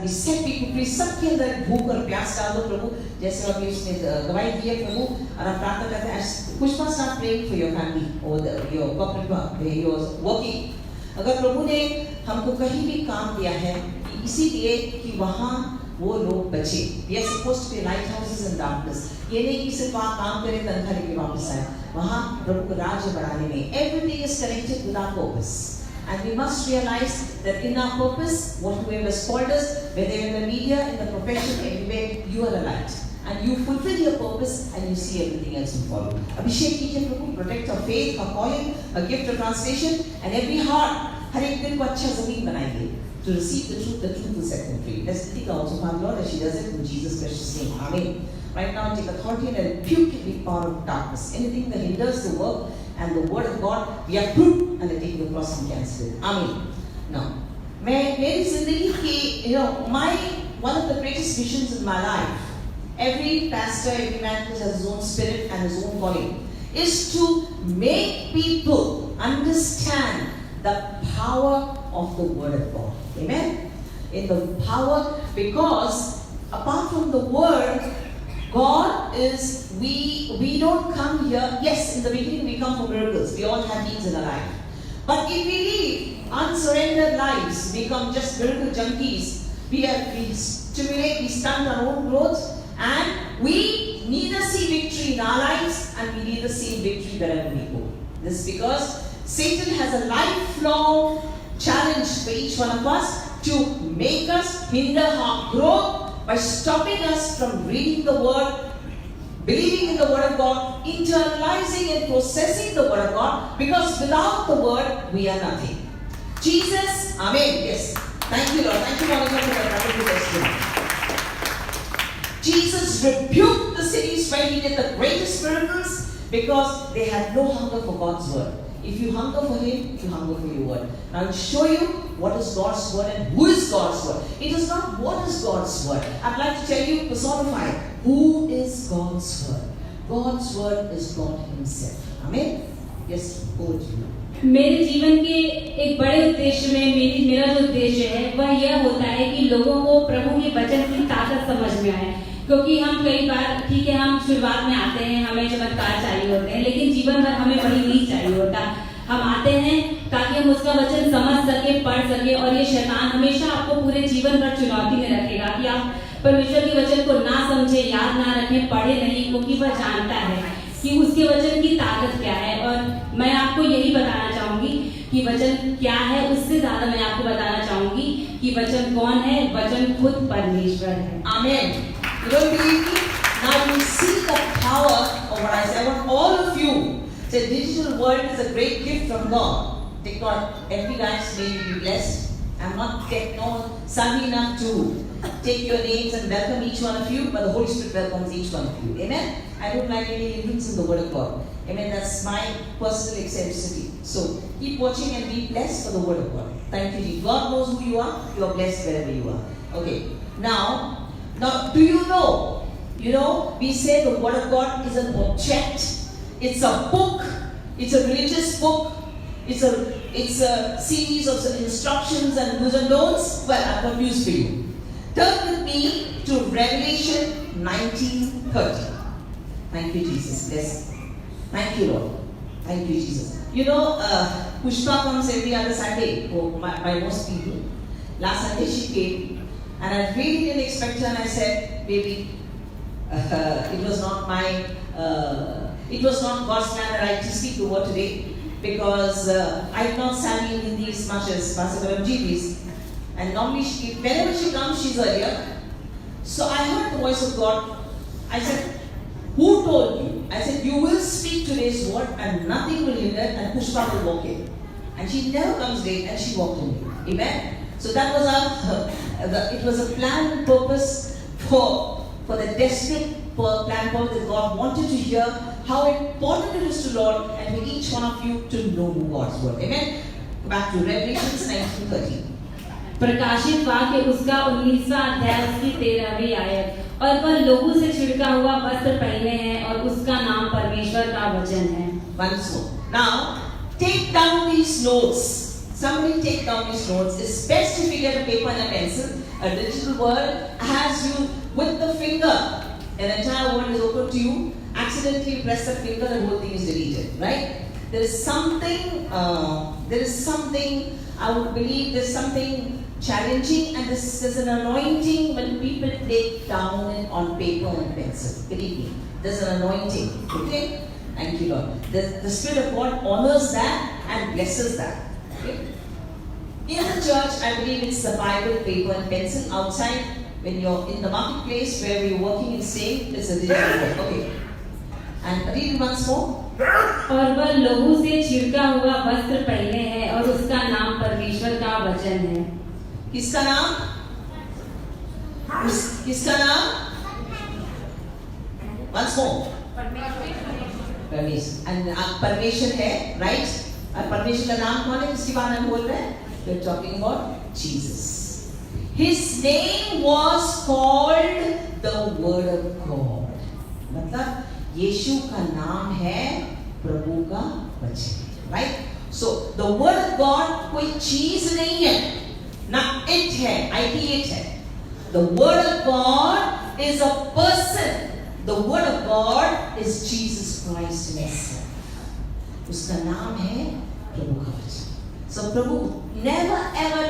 we set people free. सबके अंदर भूख और प्यास डाल दो प्रभु, जैसे अभी उसने गवाही दी है प्रभु, और हम प्रार्थना करते हैं Pushpa start praying for your family or your corporate work where you are working. अगर प्रभु ने हमको कहीं भी काम दिया है इसीलिए कि वहाँ वो लोग बचे. We are supposed to be lighthouses in darkness. ये नहीं कि सिर्फ वहाँ काम करें तनख्वाह लेके वापस आए. वहाँ प्रभु को राज्य बढ़ाने में everything is connected with our purpose. And we must realize that in our purpose, whatever has called us, whether in the media, in the profession, everywhere, you are a light. And you fulfill your purpose and you see everything else will follow. Abhishek कीजिए प्रभु, protect our faith, our calling, our gift of translation, and every heart, हर एक दिल को अच्छा ज़मीन बनाइए to receive the truth will set them free. Let's think also, Father Lord, as she does it in Jesus' precious name. Amen. Right now, take authority and rebuke every power of darkness. Anything that hinders the work and the word of God, we uproot and take the cross and cancel it. Amen. Now, मेरी ज़िंदगी की, one of the greatest missions in my life, every pastor, every man who has his own spirit and his own calling, is to make people understand the power of the word of God. Amen. In the power, because apart from the word, God is, we don't come here. Yes, in the beginning we come for miracles. We all have needs in our life. But if we live unsurrendered lives, we become just miracle junkies. We stimulate, we stunt our own growth, and we neither see victory in our lives and we neither see victory wherever we go. This is because Satan has a lifelong challenge for each one of us to make us hinder our growth by stopping us from reading the word, believing in the word of God, internalizing and processing the word of God, because without the word, we are nothing. Jesus, amen, yes. Thank you, Lord. Thank you, Monica, for that wonderful testimony. Jesus rebuked the cities where he did the greatest miracles because they had no hunger for God's word. If you hunger for him, you hunger for your word. Now I'll show you what is God's word and who is God's word. It is not what is God's word. I'd like to tell you, personify, who is God's word. God's word is God himself. Amen? Yes, over to you. मेरे जीवन के एक बड़े उद्देश्य में मेरा जो उद्देश्य है वह यह होता है कि लोगों को प्रभु के वचन की ताकत समझ में आए. क्योंकि हम कई बार, ठीक है, हम शुरुआत में आते हैं, हमें चमत्कार चाहिए होते हैं, लेकिन जीवन भर हमें बड़ी नींद चाहिए होता. हम आते हैं ताकि हम उसका वचन समझ सके, पढ़ सके, और ये शैतान हमेशा आपको पूरे जीवन भर चुनौती में रखेगा कि आप परमेश्वर के वचन को ना समझे, याद ना रखें, पढ़े नहीं, क्योंकि वह जानता है कि उसके वचन की ताकत क्या है. और मैं आपको यही बताना चाहूंगी कि वचन क्या है. उससे ज्यादा मैं आपको बताना चाहूंगी कि वचन कौन है. वचन खुद परमेश्वर है. Amen. You don't believe me? Now you see the power of what I say. I want all of you. The digital world is a great gift from God. Every guy's may be blessed. I'm not savvy enough to take your names and welcome each one of you, but the Holy Spirit welcomes each one of you. Amen? I don't like any hindrance in the word of God. Amen? That's my personal eccentricity. So keep watching and be blessed for the word of God. Thank you, Jesus. God knows who you are. You are blessed wherever you are. Okay. Now, do you know? We say the word of God is an object. It's a book. It's a religious book. It's a series of instructions and do's and don'ts. Well, I've got news for you. Turn with me to Revelation 19:30. Thank you, Jesus. Yes. Thank you, Lord. Thank you, Jesus. Pushpa comes every other Sunday by most people. Last Sunday she came. And I really didn't expect her, and I said, baby, it was not God's plan that I to speak the word today, because I'm not savvy in Hindi as much as Pastor Karamji is. And normally, whenever she comes, she's earlier. So I heard the voice of God. I said, who told you? I said, you will speak today's word and nothing will hinder, and Pushpa will walk in. And she never comes late, and she walked in. Amen? So that was it was a planned purpose for the desperate plan that God wanted to hear how important it is to Lord and for each one of you to know God's word. Amen. Back to Revelation 19:30. प्रकाशित वाक्य उसका 19वां अध्याय उसकी 13वीं आयत. और वह लोगों से छिड़का हुआ वस्त्र पहने हैं और उसका नाम परमेश्वर का वचन है. Once more. Now take down these notes. somebody take down these notes. It's best if you get a paper and a pencil. A digital world has you with the finger. An entire world is open to you. Accidentally press the finger, the whole thing is deleted, right? There is something, I would believe there's something challenging, and there's an anointing when people take down it on paper and pencil. Believe me, there's an anointing, okay? Thank you, Lord. The Spirit of God honors that and blesses that. Okay? In the church, I believe it's the Bible, paper and pencil. Outside, when you're in the marketplace where we're working and saying, it's a digital work. Okay. And read it once more. और वह लहू से छिड़का हुआ वस्त्र पहने है और उसका नाम परमेश्वर का वचन है। किसका नाम? किसका नाम? Once more. परमेश्वर। And परमेश्वर है, right? और परमेश्वर का नाम कौन है? किसके बारे में बोल रहे हैं? We're talking about Jesus. His name was called the Word of God. मतलब यीशु का नाम है प्रभु का वचन, right? So the Word of God कोई चीज नहीं है, ना it है, it है. The Word of God is a person. The Word of God is Jesus Christ himself. उसका नाम है प्रभु का वचन. So Prabhu never ever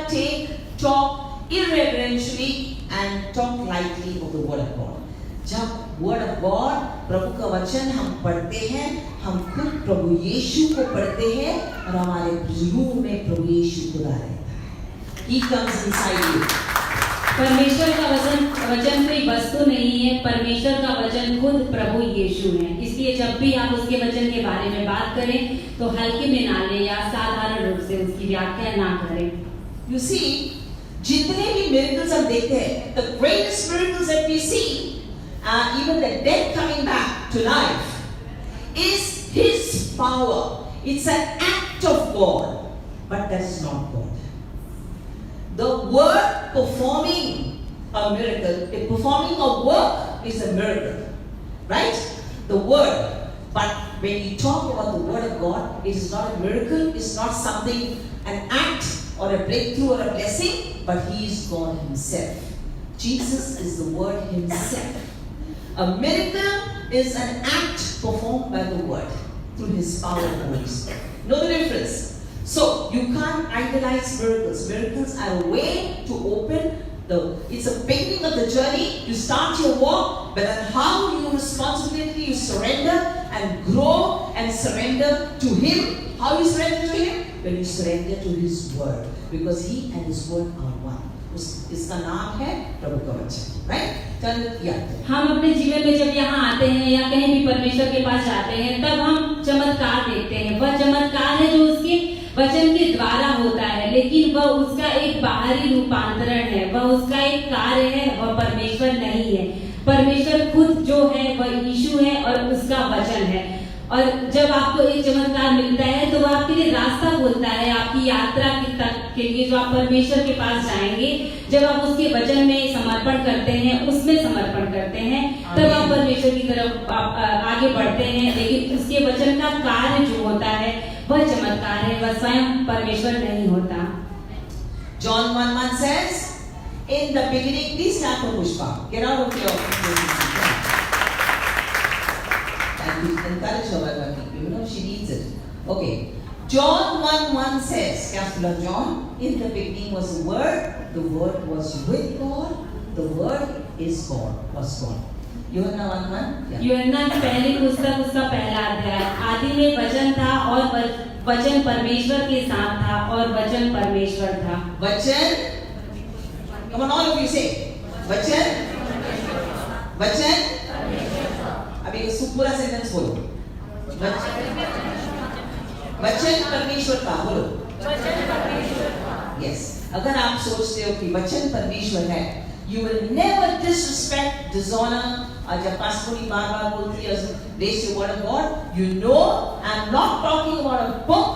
talk irreverentially and talk lightly of the Word of God. जब Word of God, प्रभु का वचन हम पढ़ते हैं, हम खुद प्रभु यीशु को पढ़ते हैं और हमारे रूह में प्रभु यीशु खुदा रहता है. He comes inside you. परमेश्वर का वचन कोई वस्तु नहीं है, परमेश्वर का वचन खुद प्रभु यीशु है. इसलिए जब भी आप उसके वचन के बारे में बात करें तो हल्के में ना लें या साधारण रूप से उसकी व्याख्या ना करें. You see, जितने भी miracles हम देखते हैं, the greatest miracles that we see, even the dead coming back to life, is His power. It's an act of God, but that is not God. The word performing a miracle, performing a work is a miracle, right? The word. But when we talk about the Word of God, it is not a miracle, it's not something, an act or a breakthrough or a blessing, but He is God Himself. Jesus is the Word Himself. A miracle is an act performed by the Word through His power and Holy Spirit. Know the difference? So you can't idolize miracles. Miracles are a way to open it's a beginning of the journey. You start your walk, but then how you responsibility, you surrender and grow and surrender to Him. How you surrender to Him? When you surrender to His Word, because He and His Word are one. इसका नाम है प्रभु का वचन, right? हम अपने जीवन में जब यहाँ आते हैं या कहीं भी परमेश्वर के पास जाते हैं, तब हम चमत्कार देखते हैं. वह चमत्कार है जो उसके वचन के द्वारा होता है, लेकिन वह उसका एक बाहरी रूपांतरण है, वह उसका एक कार्य है, वह परमेश्वर नहीं है. परमेश्वर खुद जो है वह यीशु है और उसका वचन है. और जब आपको एक चमत्कार मिलता है तो वह आपके लिए रास्ता खोलता है आपकी यात्रा के लिए, जो आप परमेश्वर के पास जाएंगे. जब आप उसके वचन में समर्पण करते हैं, उसमें समर्पण करते हैं, तब आप परमेश्वर की तरफ आगे बढ़ते हैं. लेकिन उसके वचन का कार्य जो होता है वह चमत्कार है, वह स्वयं परमेश्वर नहीं होता. John 1:1 says, in the beginning, please stand for Pushpa. Get out of your and we encourage her by working. You know, she needs it. Okay. John 1:1 says, Capital John, in the beginning was the Word was with God, the Word is God, was God. यूहन्ना 1:1. यूहन्ना की पहली पुस्तक उसका पहला अध्याय. आदि में वचन था और वचन परमेश्वर के साथ था और वचन परमेश्वर था. वचन, come on, all of you say, वचन, वचन. अभी पूरा सेंटेंस बोलो. वचन परमेश्वर का, बोलो. वचन परमेश्वर का. Yes. अगर आप सोचते हो कि वचन परमेश्वर है, you will never disrespect, dishonor. और जब पास्टरी बार-बार बोलती है, raise your word of God, you know, I'm not talking about a book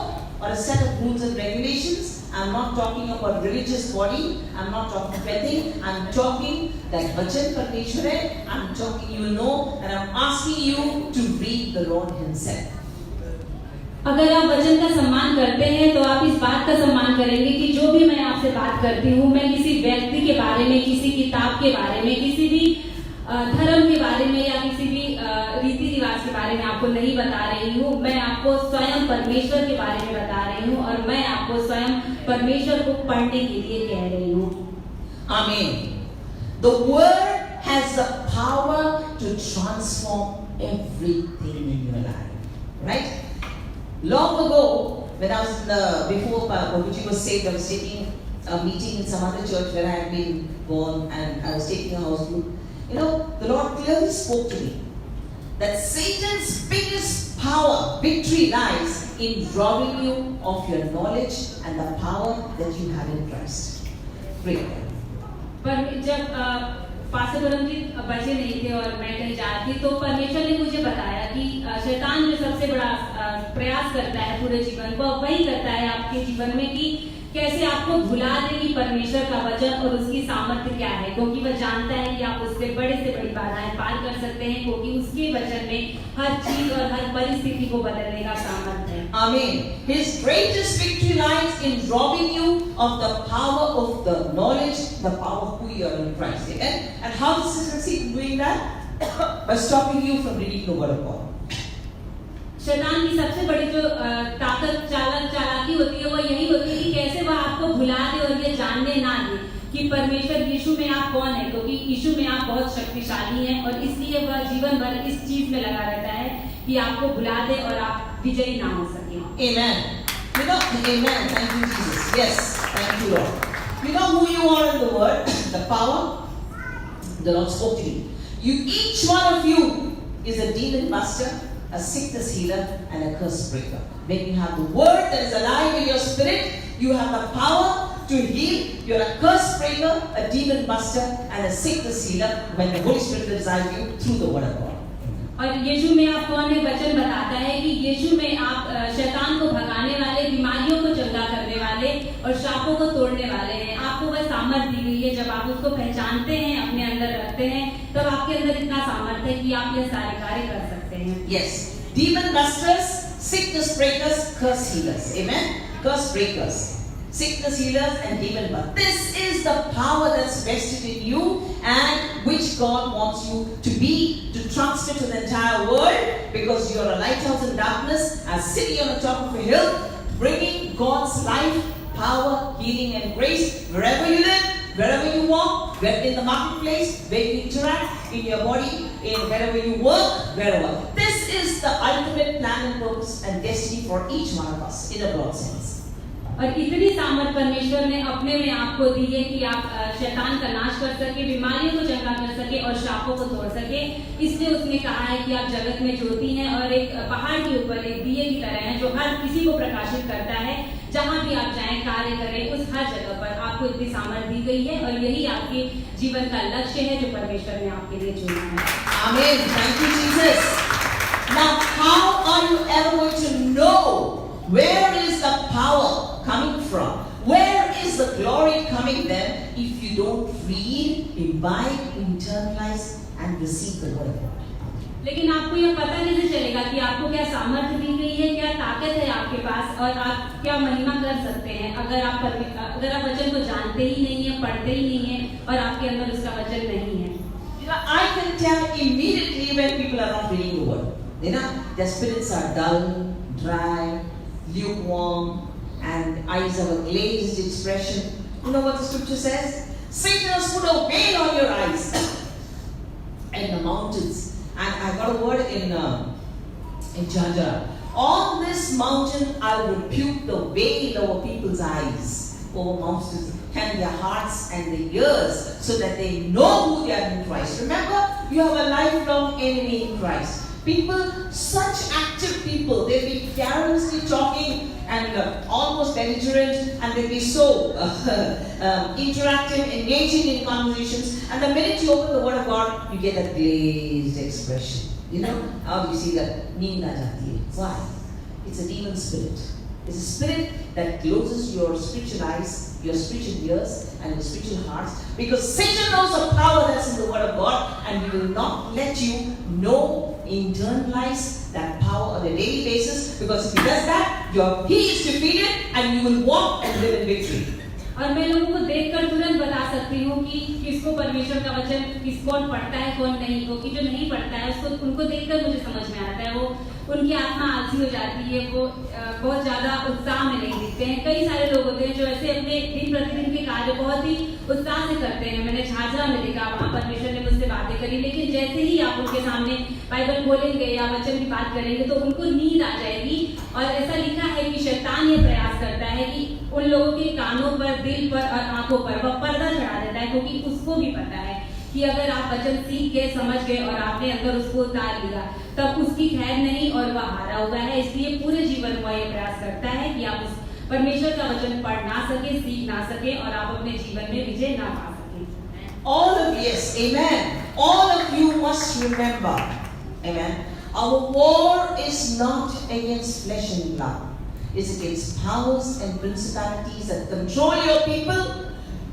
or a set of rules and regulations. I'm not talking about religious body. I'm not talking anything. I'm talking that Vachan Parmeshwar hai. I'm talking, you know, and I'm asking you to read the Lord Himself. अगर आप वचन का सम्मान करते हैं तो आप इस बात का सम्मान करेंगे कि जो भी मैं आपसे बात करती हूँ, मैं किसी व्यक्ति के बारे में, किसी किताब के बारे में, किसी भी धर्म के बारे में या किसी भी रीति रिवाज के बारे में आपको नहीं बता रही हूँ। मैं आपको स्वयं परमेश्वर के बारे में बता रही हूँ और मैं आपको स्वयं परमेश्वर को पढ़ने के लिए कह रही हूँ। Amen. The word has the power to transform everything in your life. Right? Long ago, when I was before Babuji was saved, I was taking a meeting in some other church where I had been born, and I was taking a house group. You know, the Lord clearly spoke to me that Satan's biggest power, victory lies in robbing you of your knowledge and the power that you have in Christ. Pray. पर जब pastor परम जी बचे नहीं थे और मैं कहीं जा रही थी, तो परमेश्वर ने मुझे बताया कि शैतान जो सबसे बड़ा प्रयास करता है पूरे जीवन को, वही करता है आपके जीवन में कि कैसे आपको भुला दे कि परमेश्वर का वचन और उसकी सामर्थ्य क्या है, क्योंकि वह जानता है कि आप उससे बड़े से बड़ी बाधाएं पार कर सकते हैं, क्योंकि उसके वचन में हर चीज और हर परिस्थिति को बदलने का सामर्थ्य है। Amen. His greatest victory lies in robbing you of the power of the knowledge, the power of who you are in Christ. Amen. And how does he succeed in doing that? By stopping you from reading the word of God. शैतान की सबसे बड़ी जो चालाकी होती है वो यही होती है कि कैसे वह आपको भुला दे और ये जानने ना दे कि परमेश्वर यीशु में आप कौन है, क्योंकि यीशु में आप बहुत शक्तिशाली हैं, और इसलिए वह जीवन भर इस चीज में लगा रहता है कि आपको भुला दे और आप विजयी ना हो सके। Amen. You know, amen. Thank you, Jesus. Yes, thank you, Lord. You know who you are in the word, the power. The Lord spoke to you. Each one of you is a demon buster, a sickness healer, and a curse breaker. When you have the word that is alive in your spirit, you have the power to heal. You're a curse breaker, a demon buster, and a sickness healer when the Holy Spirit resides in you through the word of God. और यीशु में आप कौन है, वचन बताता है कि यीशु में आप शैतान को भगाने वाले, बीमारियों को चंगा करने वाले और शापों को तोड़ने वाले हैं। आपको वह सामर्थ दी गई है। जब आप उसको पहचानते हैं, अपने अंदर रखते हैं, तब आपके अंदर इतना सामर्थ है कि आप यह सारे कार्य कर सकते हैं। Yes, demon busters, sickness breakers, curse healers. Amen. Curse breakers, sickness healers, and demon busters. This is the power that's vested in you, and which God wants you to be, to transfer to the entire world, because you're a lighthouse in darkness, a city on the top of a hill, bringing God's life, power, healing, and grace wherever you live, wherever you walk, in the marketplace, where you interact, in your body, wherever you work, wherever. This is the ultimate plan and purpose and destiny for each one of us, in a broad sense. और इतनी सामर्थ परमेश्वर ने अपने में आपको दी है कि आप शैतान का नाश कर सके, बीमारियों को चंगा कर सके और शापों को तोड़ सके। इसलिए उसने कहा है कि आप जगत में ज्योति हैं और एक पहाड़ के ऊपर एक दिए की तरह हैं, जो हर किसी को प्रकाशित करता है। जहां भी आप जाएं, कार्य करें, उस हर जगह पर आपको इतनी सामर्थ दी गई है, और यही आपके जीवन का लक्ष्य है जो परमेश्वर ने आपके लिए चुना है। Amen. Thank you, Jesus. Now, how are you ever going to know where is the power coming from? Where is the glory coming then if you don't read, imbibe, internalize, and receive the word of God? लेकिन आपको यह पता कैसे चलेगा कि आपको क्या सामर्थ्य दी गई है, क्या ताकत है आपके पास, और आप क्या महिमा कर सकते हैं अगर आप वचन को जानते ही नहीं है, पढ़ते ही नहीं है, और आपके अंदर उसका वचन नहीं है। You know, I can tell immediately when people are not reading the word. You know, their spirits are dull, dry, lukewarm, and eyes have a glazed expression. You know what the scripture says? Satan has put a veil on your eyes and the mountains. And I got a word in Jhajjar. On this mountain I'll rebuke the veil over people's eyes, over mountains, and their hearts and their ears, so that they know who they are in Christ. Remember, you have a lifelong enemy in Christ. People, such active people, they'll be carelessly talking and almost belligerent, and they'll be so interactive, engaging in conversations, and the minute you open the word of God, you get a glazed expression. You know, how do you see that? Neenda jati hai. Why? It's a demon spirit. It's a spirit that closes your spiritual eyes, your spiritual ears, and your spiritual hearts, because Satan knows the power that's in the word of God, and he will not let you know internalize that power on a daily basis, because if he does that, he is defeated and you will walk and live in victory. और मैं लोगों को देखकर तुरंत बता सकती हूँ कि किसको परमेश्वर का वचन कौन पढ़ता है कौन नहीं, क्योंकि जो नहीं पढ़ता है उसको उनको देखकर मुझे समझ में आता है वो उनकी आत्मा आलसी हो जाती है, वो बहुत ज्यादा उत्साह में नहीं दिखते हैं। कई सारे लोग होते हैं जो ऐसे अपने दिन प्रतिदिन के कार्य बहुत ही उत्साह से करते हैं। मैंने झाझरा में देखा, वहाँ परमेश्वर ने मुझसे बातें करी, लेकिन जैसे ही आप उनके सामने बाइबल खोलेंगे या वचन की बात करेंगे तो उनको नींद आ जाएगी। और ऐसा लिखा है कि शैतान ये प्रयास करता है कि उन लोगों के कानों पर, दिल पर और आंखों पर वह पर्दा चढ़ा देता है, क्योंकि उसको भी पता है कि अगर आप वचन सीख गए, समझ गए और आपने अंदर उसको उतार लिया तब उसकी खैर नहीं और वह हारा हुआ है। इसलिए पूरे जीवन वह ये प्रयास करता है कि आप उस परमेश्वर का वचन पढ़ ना सके, सीख ना सके और आप अपने जीवन में विजय ना पा सके। All of yes, amen. All of you must remember, amen. Our war is not against flesh and blood. It's against powers and principalities that control your people.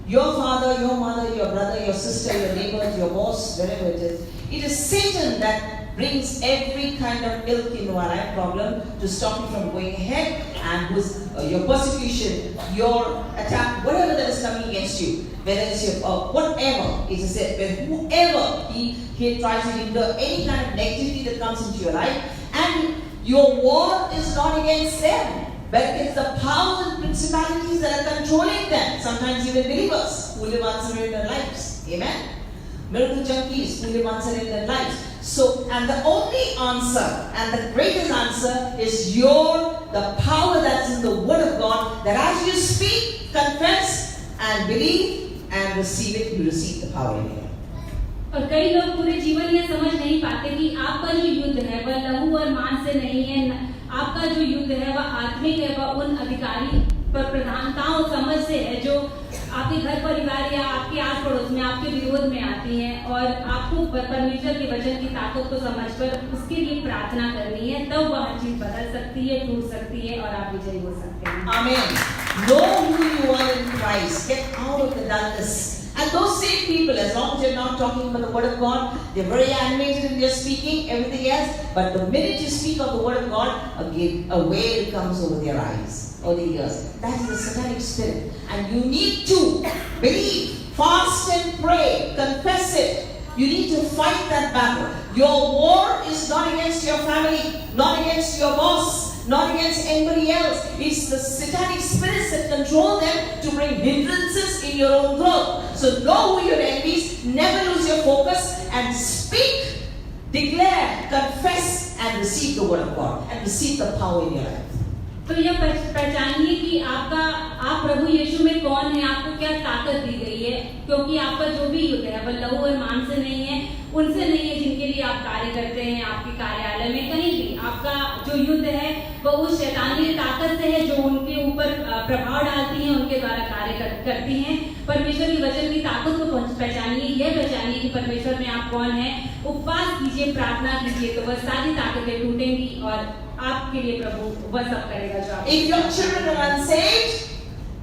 Your father, your mother, your brother, your sister, your neighbor, your boss, wherever it is. It is Satan that brings every kind of ilk into our life problem to stop you from going ahead, and who's your persecution, your attack, whatever that is coming against you, whether it's your whatever, it is said, when whoever he tries to hinder any kind of negativity that comes into your life, and your war is not against them, but it's the powers and principalities that are controlling them. Sometimes even believers who live unsurrendered in their lives. Amen? Miracle junkies who live unsurrendered in their lives. So, and the only answer and the greatest answer is the power that's in the Word of God, that as you speak, confess and believe and receive it, you receive the power in you. और कई लोग पूरे जीवन ये समझ नहीं पाते कि आपका जो युद्ध है वह लहू और मांस से नहीं है, आपका जो युद्ध है वह आत्मिक है, वह उन अधिकारी पर प्रधानताओं समझ से है जो आपके घर परिवार या आपके आस पड़ोस में आपके विरोध में आती हैं, और आपको परमेश्वर के वचन की ताकत को समझकर उसके लिए प्रार्थना करनी है, तब वह हर चीज बदल सकती है, टूट सकती है और आप विजयी हो सकते हैं। Amen. Know who you are in Christ. Get out of the darkness. And those same people, as long as you're not talking about the Word of God, they're very animated in their speaking, everything else. But the minute you speak of the Word of God, again, a veil comes over their eyes or their ears. That is the satanic spirit. And you need to believe, fast and pray, confess it. You need to fight that battle. Your war is not against your family, not against your boss, not against anybody else. It's the satanic spirits that control them to bring hindrances in your own growth. So know who your enemies, never lose your focus, and speak, declare, confess, and receive the Word of God, and receive the power in your life. तो यह पहचानिए कि आप प्रभु यीशु में कौन है, आपको क्या ताकत दी गई है, क्योंकि आपका जो भी युद्ध है वह लहू और मांस से नहीं है, उनसे नहीं है जिनके लिए आप कार्य करते हैं, आपके कार्यालय में कहीं भी। आपका जो युद्ध है वह उस शैतानी ताकत से है जो उनके ऊपर प्रभाव डालती है, उनके द्वारा कार्य करती हैं। परमेश्वर के वचन की ताकत को पहचानिए, यह पहचानिए कि परमेश्वर में आप कौन है, उपवास कीजिए, प्रार्थना कीजिए, तो वह सारी ताकतें टूटेंगी और आपके लिए प्रभु वह सब करेगा जो आप। If your children are unsaved,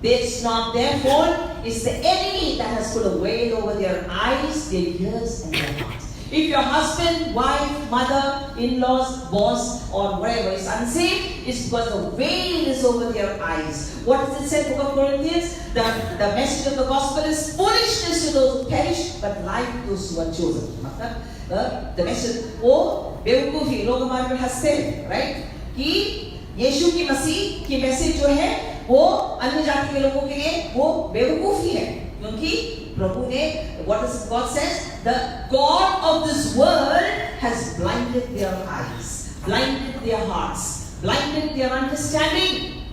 it's not their fault. It's the enemy that has put a veil over their eyes, their ears, and their hearts. If your husband, wife, mother, in-laws, boss, or whatever is unsaved, it's because the veil is over their eyes. What does it say in the book of Corinthians? The message of the gospel is foolishness to those who perish, but life to those who are chosen. The message, बेवकूफी लोग हमारे पर हंसते हैं, right? कि यीशु की मसीह की message जो है वो अन्य जाति के लोगों के लिए वो बेवकूफी है, क्योंकि प्रभु ने, what does God says? The God of this world has blinded their eyes, blinded their hearts, blinded their understanding.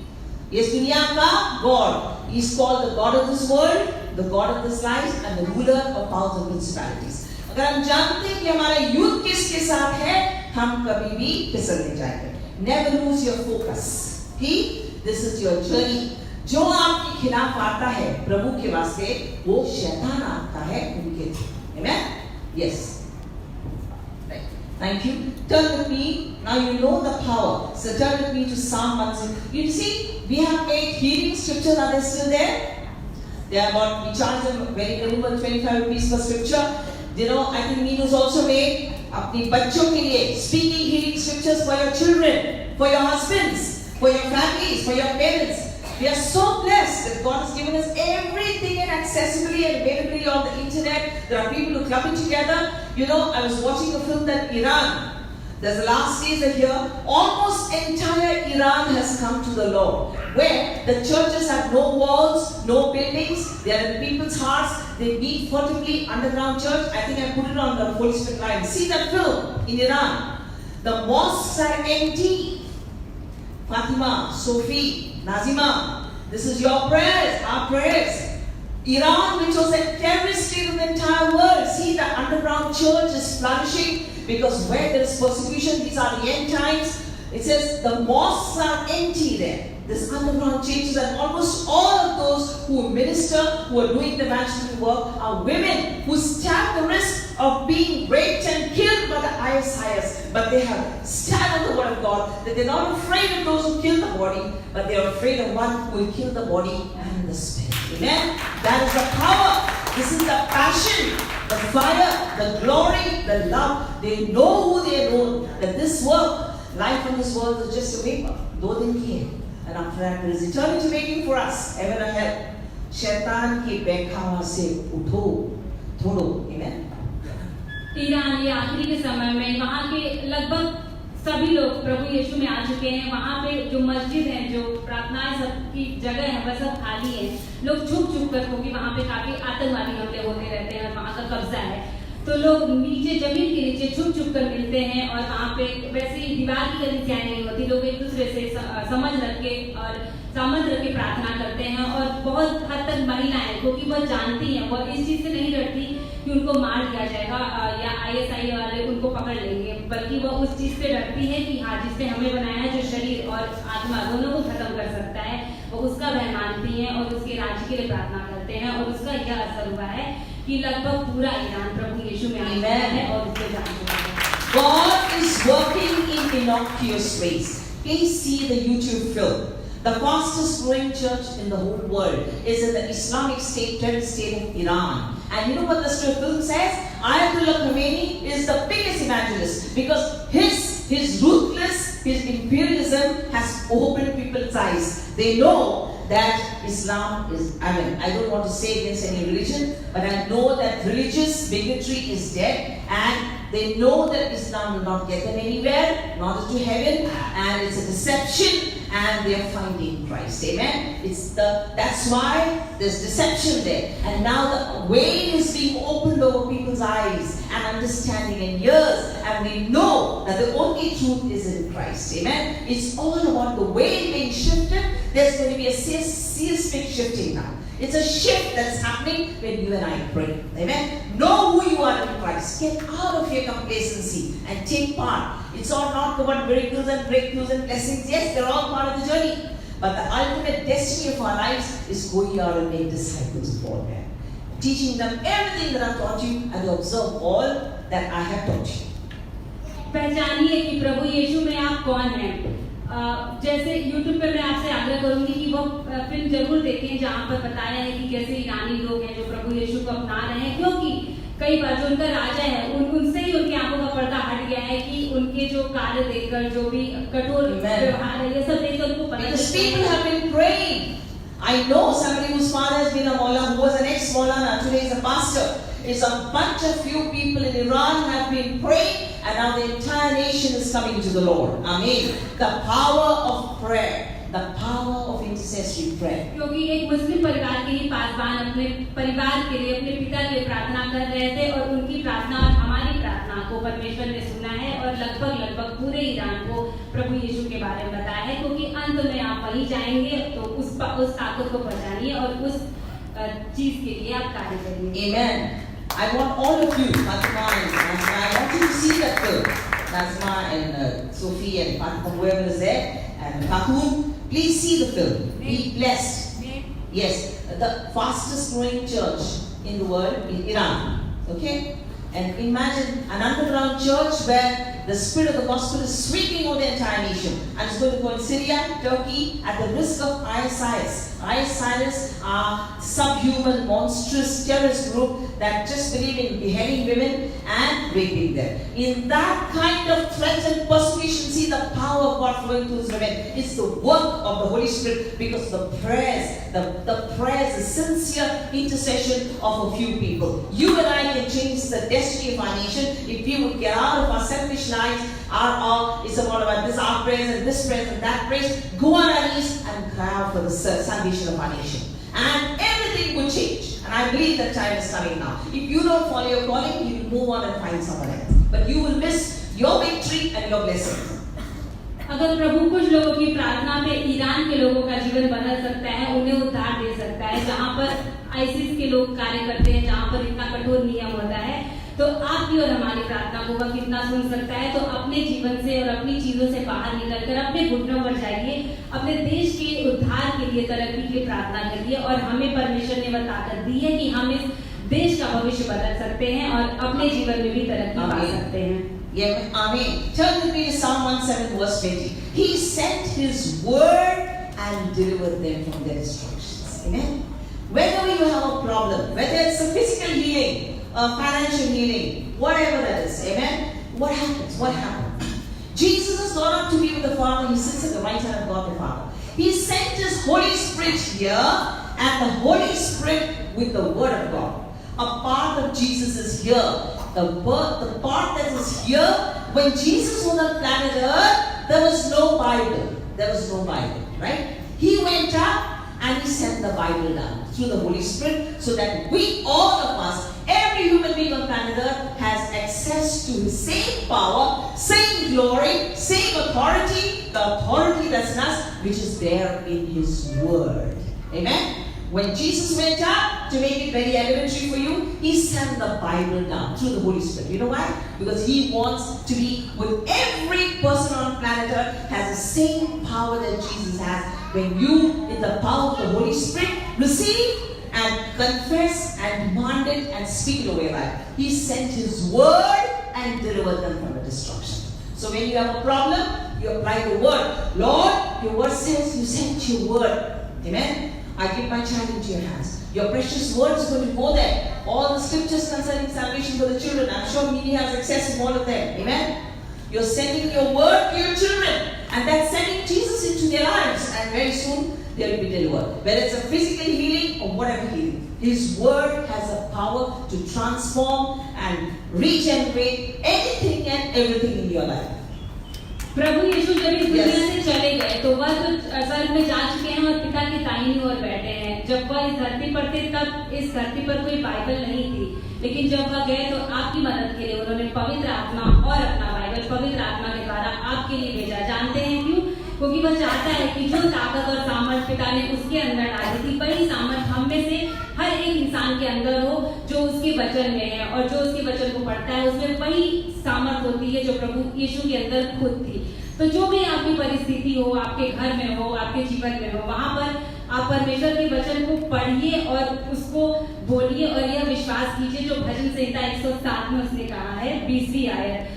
इस दुनिया का God is called the God of this world, the God of this life, and the ruler of powers and principalities. अगर हम जानते हैं कि हमारा युद्ध किसके साथ है, हम कभी भी फिसल नहीं जाएंगे. Never lose your focus. कि this is your journey. जो आपके खिलाफ आता है प्रभु के वास्ते, वो शैतान आता है उनके through. Amen? Yes. Right. Thank you. Turn with me. Now you know the power. So turn with me to Psalm 1. You see, we have made healing scriptures. Are they still there? They are about, we charge them very little, 25 rupees per scripture. You know, I think Nino's also made अपनी बच्चों के लिए speaking healing scriptures for your children, for your husbands, for your families, for your parents. We are so blessed that God has given us everything and accessibly and availability on the internet. There are people who club it together. You know, I was watching a film that Iran, there's the last days of here, almost entire Iran has come to the Lord, where the churches have no walls, no buildings, they are in people's hearts, they meet furtively, underground church. I think I put it on the Holy Spirit line. See that film in Iran. The mosques are empty. Fatima, Sophie, Nazima, this is your prayers, our prayers. Iran, which was a terrorist state of the entire world, see the underground church is flourishing because where there is persecution, these are the end times. It says the mosques are empty there. This underground churches, and almost all of those who minister, who are doing the evangelical work, are women who stand the risk of being raped and killed by the ISIS. But they have stand on the word of God, that they're not afraid of those who kill the body, but they are afraid of one who will kill the body and the spirit. Amen? That is the power. This is the passion, the fire, the glory, the love. They know who they know, that this work, life in this world is just a vapor. Do din ki hai. And after that, there is eternity waiting for us. Heaven and hell. शैतान की बेखावा से उठो, थोड़ो. Amen. Iran ये आखिरी के समय में वहाँ के लगभग सभी लोग प्रभु यीशु में आ चुके हैं। वहाँ पे जो मस्जिद है, जो प्रार्थनाएं सबकी जगह है, वह सब खाली है। लोग छुप छुप कर, क्योंकि वहाँ पे काफी आतंकवादी हमले होते रहते हैं और वहाँ का कब्जा है, तो लोग नीचे जमीन के नीचे छुप छुप कर मिलते हैं। और वहाँ पे वैसे दीवार की कलीसियाएं नहीं होती, लोग एक दूसरे से समझ रख के और समझ रख के प्रार्थना करते हैं। और बहुत हद तक महिलाएं, क्योंकि वह जानती हैं, वह इस चीज से नहीं डरती कि उनको मार दिया जाएगा या ISI वाले उनको पकड़ लेंगे, बल्कि वह उस चीज से डरती है कि हाँ, जिसने हमें बनाया है, जो शरीर और आत्मा दोनों को खत्म कर सकता है, वो उसका वह मानती है और उसके राज्य के लिए प्रार्थना करते हैं। और उसका यह असर हुआ है कि लगभग पूरा ईरान प्रभु यीशु में आ गया है और उसके जान चुका है। God is working in innocuous ways. Please see the YouTube film. The fastest growing church in the whole world is in the Islamic State, terrorist state of Iran. And you know what the film says? Ayatollah Khomeini is the biggest evangelist because his ruthless, his imperialism has opened people's eyes. They know that Islam is, I don't want to say against any religion, but I know that religious bigotry is dead, and they know that Islam will not get them anywhere, not to heaven, and it's a deception, and they are finding Christ. Amen? That's why there's deception there. And now the veil is being opened over people's eyes and understanding and ears, and we know that the only truth is in Christ. Amen? It's all about the veil being shifted. There's going to be a seismic shifting now. It's a shift that's happening when you and I pray. Amen? Know who you are in Christ. Get out of your complacency and take part. It's all not about miracles and breakthroughs and blessings. Yes, they're all part of the journey. But the ultimate destiny of our lives is going out and make disciples of all men. Teaching them everything that I've taught you, and to observe all that I have taught you. पहचानिए कि प्रभु यीशु में आप कौन हैं। जैसे YouTube पे मैं आपसे आग्रह करूंगी कि वो फिल्म जरूर देखें, जहाँ पर बताया है कि कैसे ईरानी लोग हैं जो प्रभु यीशु को अपना रहे हैं, क्योंकि कई बार जो उनका राजा है, उनसे ही उनकी आंखों का पर्दा हट गया है कि उनके जो कार्य देखकर, जो भी कठोर व्यवहार है, ये सब देखकर उनको पता because people have been praying. I know somebody whose father has been a Maulana, who was an ex-Maulana, today is a pastor. It's a bunch of few people in Iran have been praying, and now the entire nation is coming to the Lord. Amen. The power of prayer. The power of intercessory prayer. क्योंकि एक मुस्लिम परिवार के ही पासवान अपने परिवार के लिए, अपने पिता के लिए प्रार्थना कर रहे थे, और उनकी प्रार्थना और हमारी प्रार्थना को परमेश्वर ने सुना है और लगभग पूरे ईरान को प्रभु यीशु के बारे में बताया है। क्योंकि अंत में आप वहीं जाएंगे, तो उस ताकत को पहचानिए और उस चीज के लिए आप कार्य करिए। Amen. I want all of you, Fatima and Nazma, I want you to see that film. Nazma and Sophie and Fatima, whoever is there, and Khatun, please see the film. Be blessed. Yes, the fastest growing church in the world in Iran. Okay? And imagine an underground church where the spirit of the gospel is sweeping over the entire nation. I'm just going to go in Syria, Turkey, at the risk of ISIS. ISIS are subhuman, monstrous terrorist group that just believe in beheading women and raping them. In that kind of threat and persecution, see the power of God flowing through His women. It's the work of the Holy Spirit because the prayers, the prayers, the sincere intercession of a few people. You and I can change the destiny of our nation if we would get out of our selfish lives. It's about this, our prayers and this prayer and that praise. Go on our knees and cry out for the salvation of our nation. And everything will change. And I believe that time is coming now. If you don't follow your calling, you will move on and find someone else. But you will miss your victory and your blessings. अगर प्रभु कुछ लोगों की प्रार्थना पे Iran के लोगों का जीवन बदल सकता है, उन्हें उद्धार दे सकता है, जहाँ पर आईसिस के लोग कार्य करते हैं, जहाँ पर इतना कठोर नियम होता है, तो आपकी और हमारी प्रार्थना को वह कितना सुन सकता है। तो अपने जीवन से और अपनी चीजों से बाहर निकलकर अपने घुटनों पर जाइए, अपने देश के उद्धार के लिए, तरक्की के लिए प्रार्थना करिए। और हमें परमेश्वर ने वह ताकत दी है कि हम इस देश का भविष्य बदल सकते हैं और अपने जीवन में भी तरक्की पा सकते हैं। Yeah, Amen. Turn with me to Psalm 107 verse 20. He sent His word and delivered them from their destructions. Amen. Whenever you have a problem, whether it's a physical healing, a financial healing, whatever that is, amen. What happens? What happened? Jesus has gone up to be with the Father. He sits at the right hand of God the Father. He sent His Holy Spirit here, and the Holy Spirit with the Word of God. A part of Jesus is here. The part that is here, when Jesus was on planet Earth, there was no Bible. There was no Bible, right? He went up and He sent the Bible down through the Holy Spirit so that we, all of us, every human being on planet Earth has access to His same power, same glory, same authority, the authority that's in us, which is there in His Word. Amen? When Jesus went up, to make it very elementary for you, He sent the Bible down through the Holy Spirit. You know why? Because He wants to be with every person on planet Earth has the same power that Jesus has. When you, in the power of the Holy Spirit, receive and confess and demand it and speak it over your life, He sent His word and delivered them from the destruction. So when you have a problem, you apply the word. Lord, your word says you sent your word. Amen? I give my child into your hands. Your precious word is going to go there. All the scriptures concerning salvation for the children, I'm sure Mimi has access to all of them. Amen? You're sending your word to your children, and that's sending Jesus into their lives, and very soon they'll be delivered. Whether it's a physical healing or whatever healing, His word has the power to transform and regenerate anything and everything in your life. प्रभु यीशु जब इस दुनिया से चले गए तो वह तो स्वर्ग में जा चुके हैं और पिता की दाहिनी ओर बैठे हैं। जब वह इस धरती पर थे तब इस धरती पर कोई बाइबल नहीं थी, लेकिन जब वह गए तो आपकी मदद के लिए उन्होंने पवित्र आत्मा और अपना बाइबल पवित्र आत्मा के द्वारा आपके लिए भेजा। जानते हैं क्यों? क्योंकि वह चाहता है कि जो ताकत और सामर्थ पिता ने उसके अंदर डाली थी, वही सामर्थ हम में से हर एक इंसान के अंदर हो जो उसके वचन में है, और जो उसके वचन को पढ़ता है उसमें वही सामर्थ होती है जो प्रभु यीशु के अंदर खुद थी। तो जो भी आपकी परिस्थिति हो, आपके घर में हो, आपके जीवन में हो, वहां पर आप परमेश्वर के वचन को पढ़िए और उसको बोलिए और यह विश्वास कीजिए जो भजन संहिता 107 में उसने कहा है 20वीं आयत,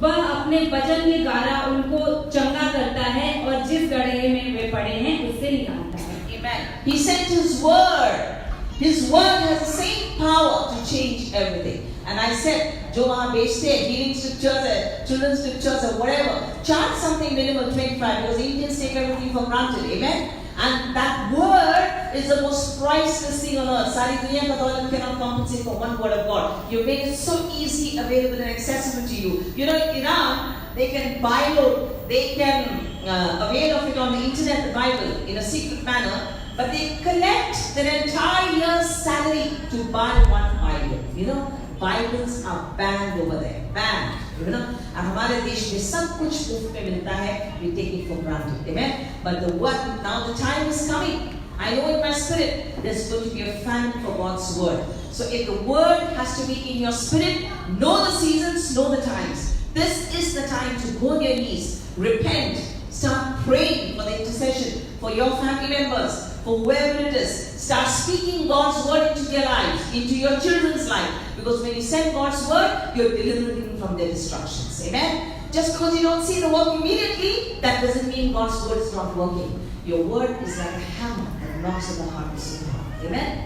वह अपने वचन के द्वारा उनको चंगा करता है और जिस गड्ढे में वे पड़े हैं उससे निकालता है। Amen. He sent His word. His word has the same power to change everything. And I said, जो वहाँ बेचते हैं healing scriptures, children's scriptures or whatever, charge something minimum 25 because Indians take everything for granted. Amen. And that word is the most priceless thing on earth. सारी दुनिया का दौलत cannot compensate for one word of God. You made it so easy, available and accessible to you. You know, in Iran, they can avail of it on the internet, the Bible, in a secret manner, but they collect their entire year's salary to buy one Bible. You know, Bibles are banned over there, banned. You know, and हमारे देश में सब कुछ मुफ्त में मिलता है. We take it for granted, amen. But now the time is coming. I know in my spirit there's going to be a famine for God's word. So if the word has to be in your spirit, know the seasons, know the times. This is the time to go on your knees, repent, start praying for the intercession for your family members, for whoever it is. Start speaking God's word into their lives, into your children's life. Because when you send God's word, you're delivering them from their destructions. Amen? Just because you don't see the work immediately, that doesn't mean God's word is not working. Your word is like a hammer that knocks on the heart of the heart. Amen?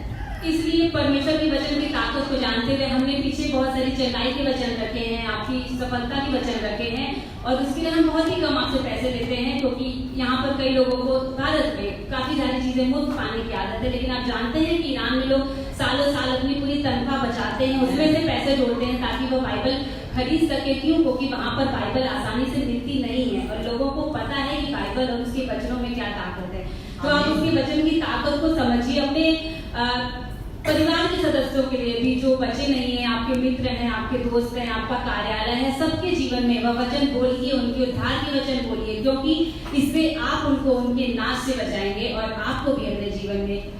इसलिए परमेश्वर के वचन की ताकत को जानते हुए हमने पीछे बहुत सारी चंगाई के वचन रखे हैं, आपकी सफलता के वचन रखे हैं, और उसके लिए हम बहुत ही कम आपसे पैसे लेते हैं, क्योंकि यहाँ पर कई लोगों को भारत में काफी सारी चीजें मुफ्त पाने की आदत है। लेकिन आप जानते हैं कि ईरान में लोग सालों साल अपनी पूरी तनख्वाह बचाते हैं, उसमें से पैसे जोड़ते हैं ताकि वो बाइबल खरीद सके। क्यों? क्योंकि वहाँ पर बाइबल आसानी से मिलती नहीं है और लोगों को पता है कि बाइबल और उसके वचनों में क्या ताकत है। तो आप उसके वचन की ताकत को समझिए। अपने परिवार के सदस्यों के लिए भी, जो बच्चे नहीं हैं, आपके मित्र हैं, आपके दोस्त हैं, आपका कार्यालय है, सबके जीवन में वह वचन बोलिए, उनके उद्धार के वचन बोलिए, क्योंकि इससे आप उनको उनके नाश से बचाएंगे और आपको भी अपने जीवन में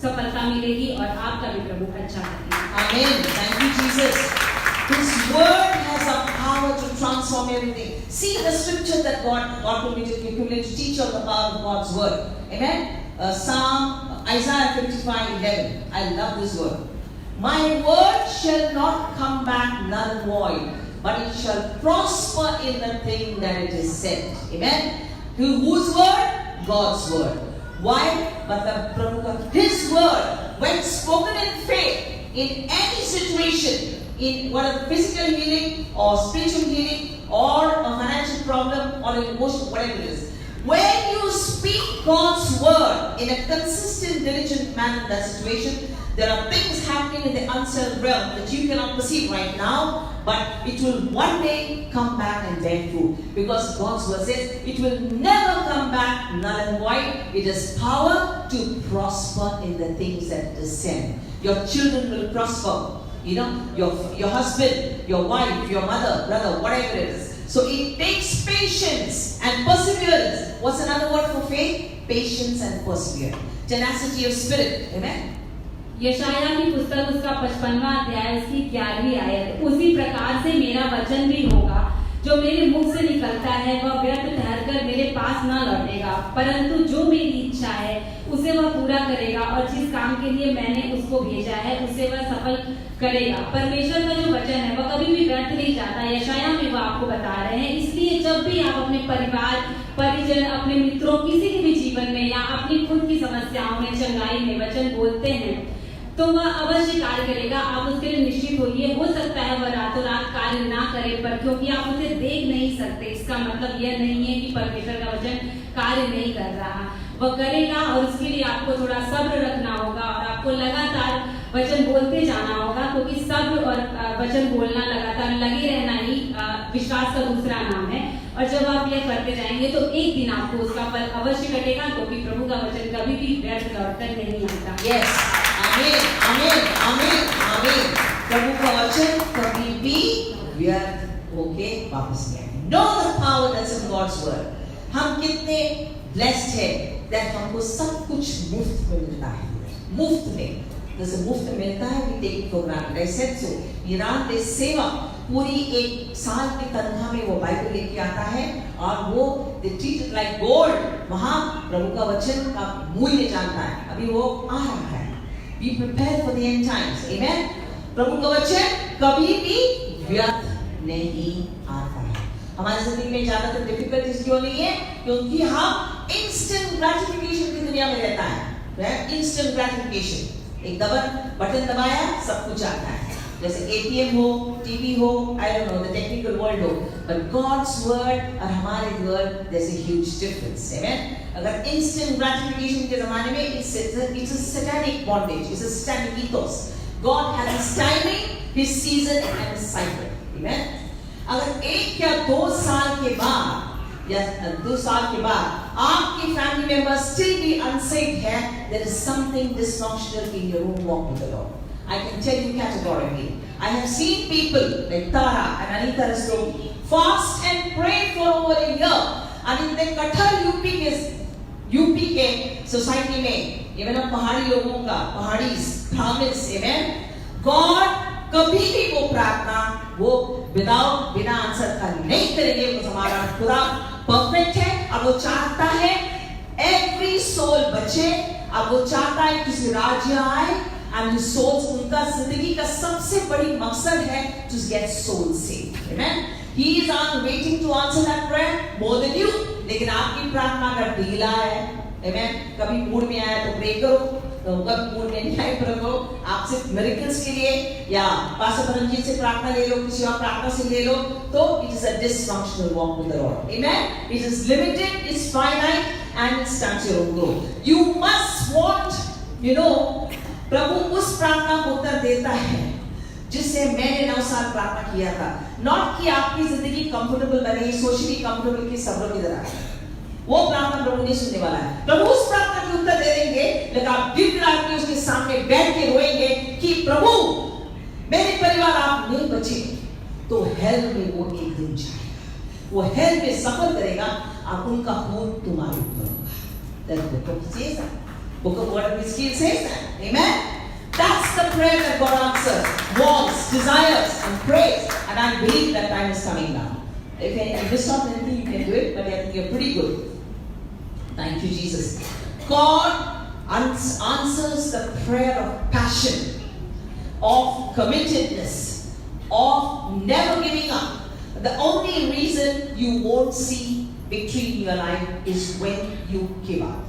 सफलता मिलेगी और आपका भी प्रभु अच्छा करेगा। Amen. Thank you, Jesus. His word has a power to transform everything. See the scripture that God told me to teach on the power of God's word. Amen. Isaiah 55:11. I love this word. My word shall not come back null and void, but it shall prosper in the thing that it is sent. Amen. Whose word? God's word. Why? But His word, when spoken in faith, in any situation, in whether physical healing or spiritual healing or a financial problem or an emotion, whatever it is, when you speak God's word in a consistent, diligent manner in that situation, there are things happening in the unseen realm that you cannot perceive right now, but it will one day come back and bear fruit. Because God's word says it will never come back null and void. It has power to prosper in the things that it is sent. Your children will prosper. You know, your husband, your wife, your mother, brother, whatever it is. So it takes patience and perseverance. What's another word for faith? Patience and perseverance. Tenacity of spirit. Amen. यशाया की पुस्तक उसका 55वां अध्याय उसकी 11वीं आयत, उसी प्रकार से मेरा वचन भी होगा, जो मेरे मुख से निकलता है वह व्यर्थ ठहरकर मेरे पास न लौटेगा, परंतु जो मेरी इच्छा है उसे वह पूरा करेगा, और जिस काम के लिए मैंने उसको भेजा है उसे वह सफल करेगा। परमेश्वर का जो वचन है वह कभी भी व्यर्थ नहीं जाता। यशाया में वो आपको बता रहे हैं। इसलिए जब भी आप अपने परिवार, परिजन, अपने मित्रों, किसी के भी जीवन में या अपनी खुद की समस्याओं में, चंगाई में वचन बोलते हैं, तो वह अवश्य कार्य करेगा। आप उसके लिए निश्चित होइए। हो सकता है वह रातों रात कार्य ना करे, पर क्योंकि आप उसे देख नहीं सकते, इसका मतलब यह नहीं है कि परमेश्वर का वचन कार्य नहीं कर रहा। वह करेगा, और उसके लिए आपको थोड़ा सब्र रखना होगा और आपको लगातार वचन बोलते जाना होगा, क्योंकि सब्र और वचन बोलना, लगातार लगे रहना ही विश्वास का दूसरा नाम है। और जब आप यह करते जाएंगे तो एक दिन आपको उसका फल अवश्य कटेगा, क्योंकि प्रभु का वचन कभी भी व्यर्थ लौटकर नहीं आता। Yes. आमीन, आमीन, आमीन, आमीन। प्रभु का वचन कभी भी व्यर्थ होके वापस नहीं आएगा। Know the power that's in God's word. हम कितने blessed हैं that हमको सब कुछ मुफ्त में मिलता है, मुफ्त में। जैसे मुफ्त मिलता है, we take it for granted. I said so. Iran देश सेवा पूरी एक साल की तनख्वाह में वो बाइबल लेके आता है, और वो they treat it like gold. वहाँ प्रभु का वचन का मूल्य जानता है। अभी वो आ रहा है। Be prepared for the end times. Amen. प्रभु का वचन कभी भी व्यर्थ नहीं आता है। हमारी जिंदगी में ज्यादातर डिफिकल्टीज क्यों नहीं है? क्योंकि हम इंस्टेंट ग्रेटिफिकेशन की दुनिया में रहता है। इंस्टेंट ग्रेटिफिकेशन, एक बटन दबाया सब कुछ आता है। जैसे ATM हो, TV हो, I don't know, the technical world हो, but God's word और हमारे word, there's a huge difference. Amen. अगर instant gratification के ज़माने में it's a satanic bondage, it's a satanic ethos. God has His timing, His season and His cycle. Amen. अगर 1 या 2 साल के बाद या 2 साल के बाद आपके family members still be unsaved है, there is something dysfunctional in your own walk with the Lord. I can tell you categorically. I have seen people like Tara and Anita Rastogi fast and pray for over a year, and in the कठर यूपी के society में, even पहाड़ी लोगों का, pahadis, Brahmins, even God कभी भी वो प्रार्थना वो बिना आंसर का नहीं करेंगे। वो हमारा खुदा परफेक्ट है और वो चाहता है every soul बचे अब वो चाहता है कि उसके राज्य आए and his souls, उनका जिंदगी का सबसे बड़ी मकसद है to get souls saved. Amen. He is on waiting to answer that prayer more than you. लेकिन आपकी प्रार्थना अगर ढीला है, Amen. कभी मूड में आया तो प्रे करो, कभी मूड में नहीं आए प्रे करो. आप सिर्फ miracles के लिए या पास्टर परमजीत से प्रार्थना ले लो, किसी और प्रार्थना से ले लो, तो it is a dysfunctional walk with the Lord. Amen. It is limited, it's finite, and it stunts your own growth. You must want, प्रभु उस प्रार्थना को उत्तर देता है जिससे मैंने 9 साल प्रार्थना किया था. नॉट कि आपकी जिंदगी कंफर्टेबल बने, सोशली कंफर्टेबल की सबरों की तरह. वो प्रार्थना प्रभु नहीं सुनने वाला है. प्रभु उस प्रार्थना के उत्तर दे देंगे, लेकिन आप गिड़गिड़ा के उसके सामने बैठ के रोएंगे कि प्रभु मेरे परिवार आप नहीं बचे, तो हेल में वो एक दिन जाएगा, वो हेल में सफर करेगा, आप उनका खून तुम्हारे ऊपर होगा. That's the book says that. Book of Word of Ezekiel says that. Amen. That's the prayer that God answers, wants, desires, and prays. And I believe that time is coming now. If you miss out anything, you can do it, but I think you're pretty good. Thank you, Jesus. God answers the prayer of passion, of committedness, of never giving up. The only reason you won't see victory in your life is when you give up.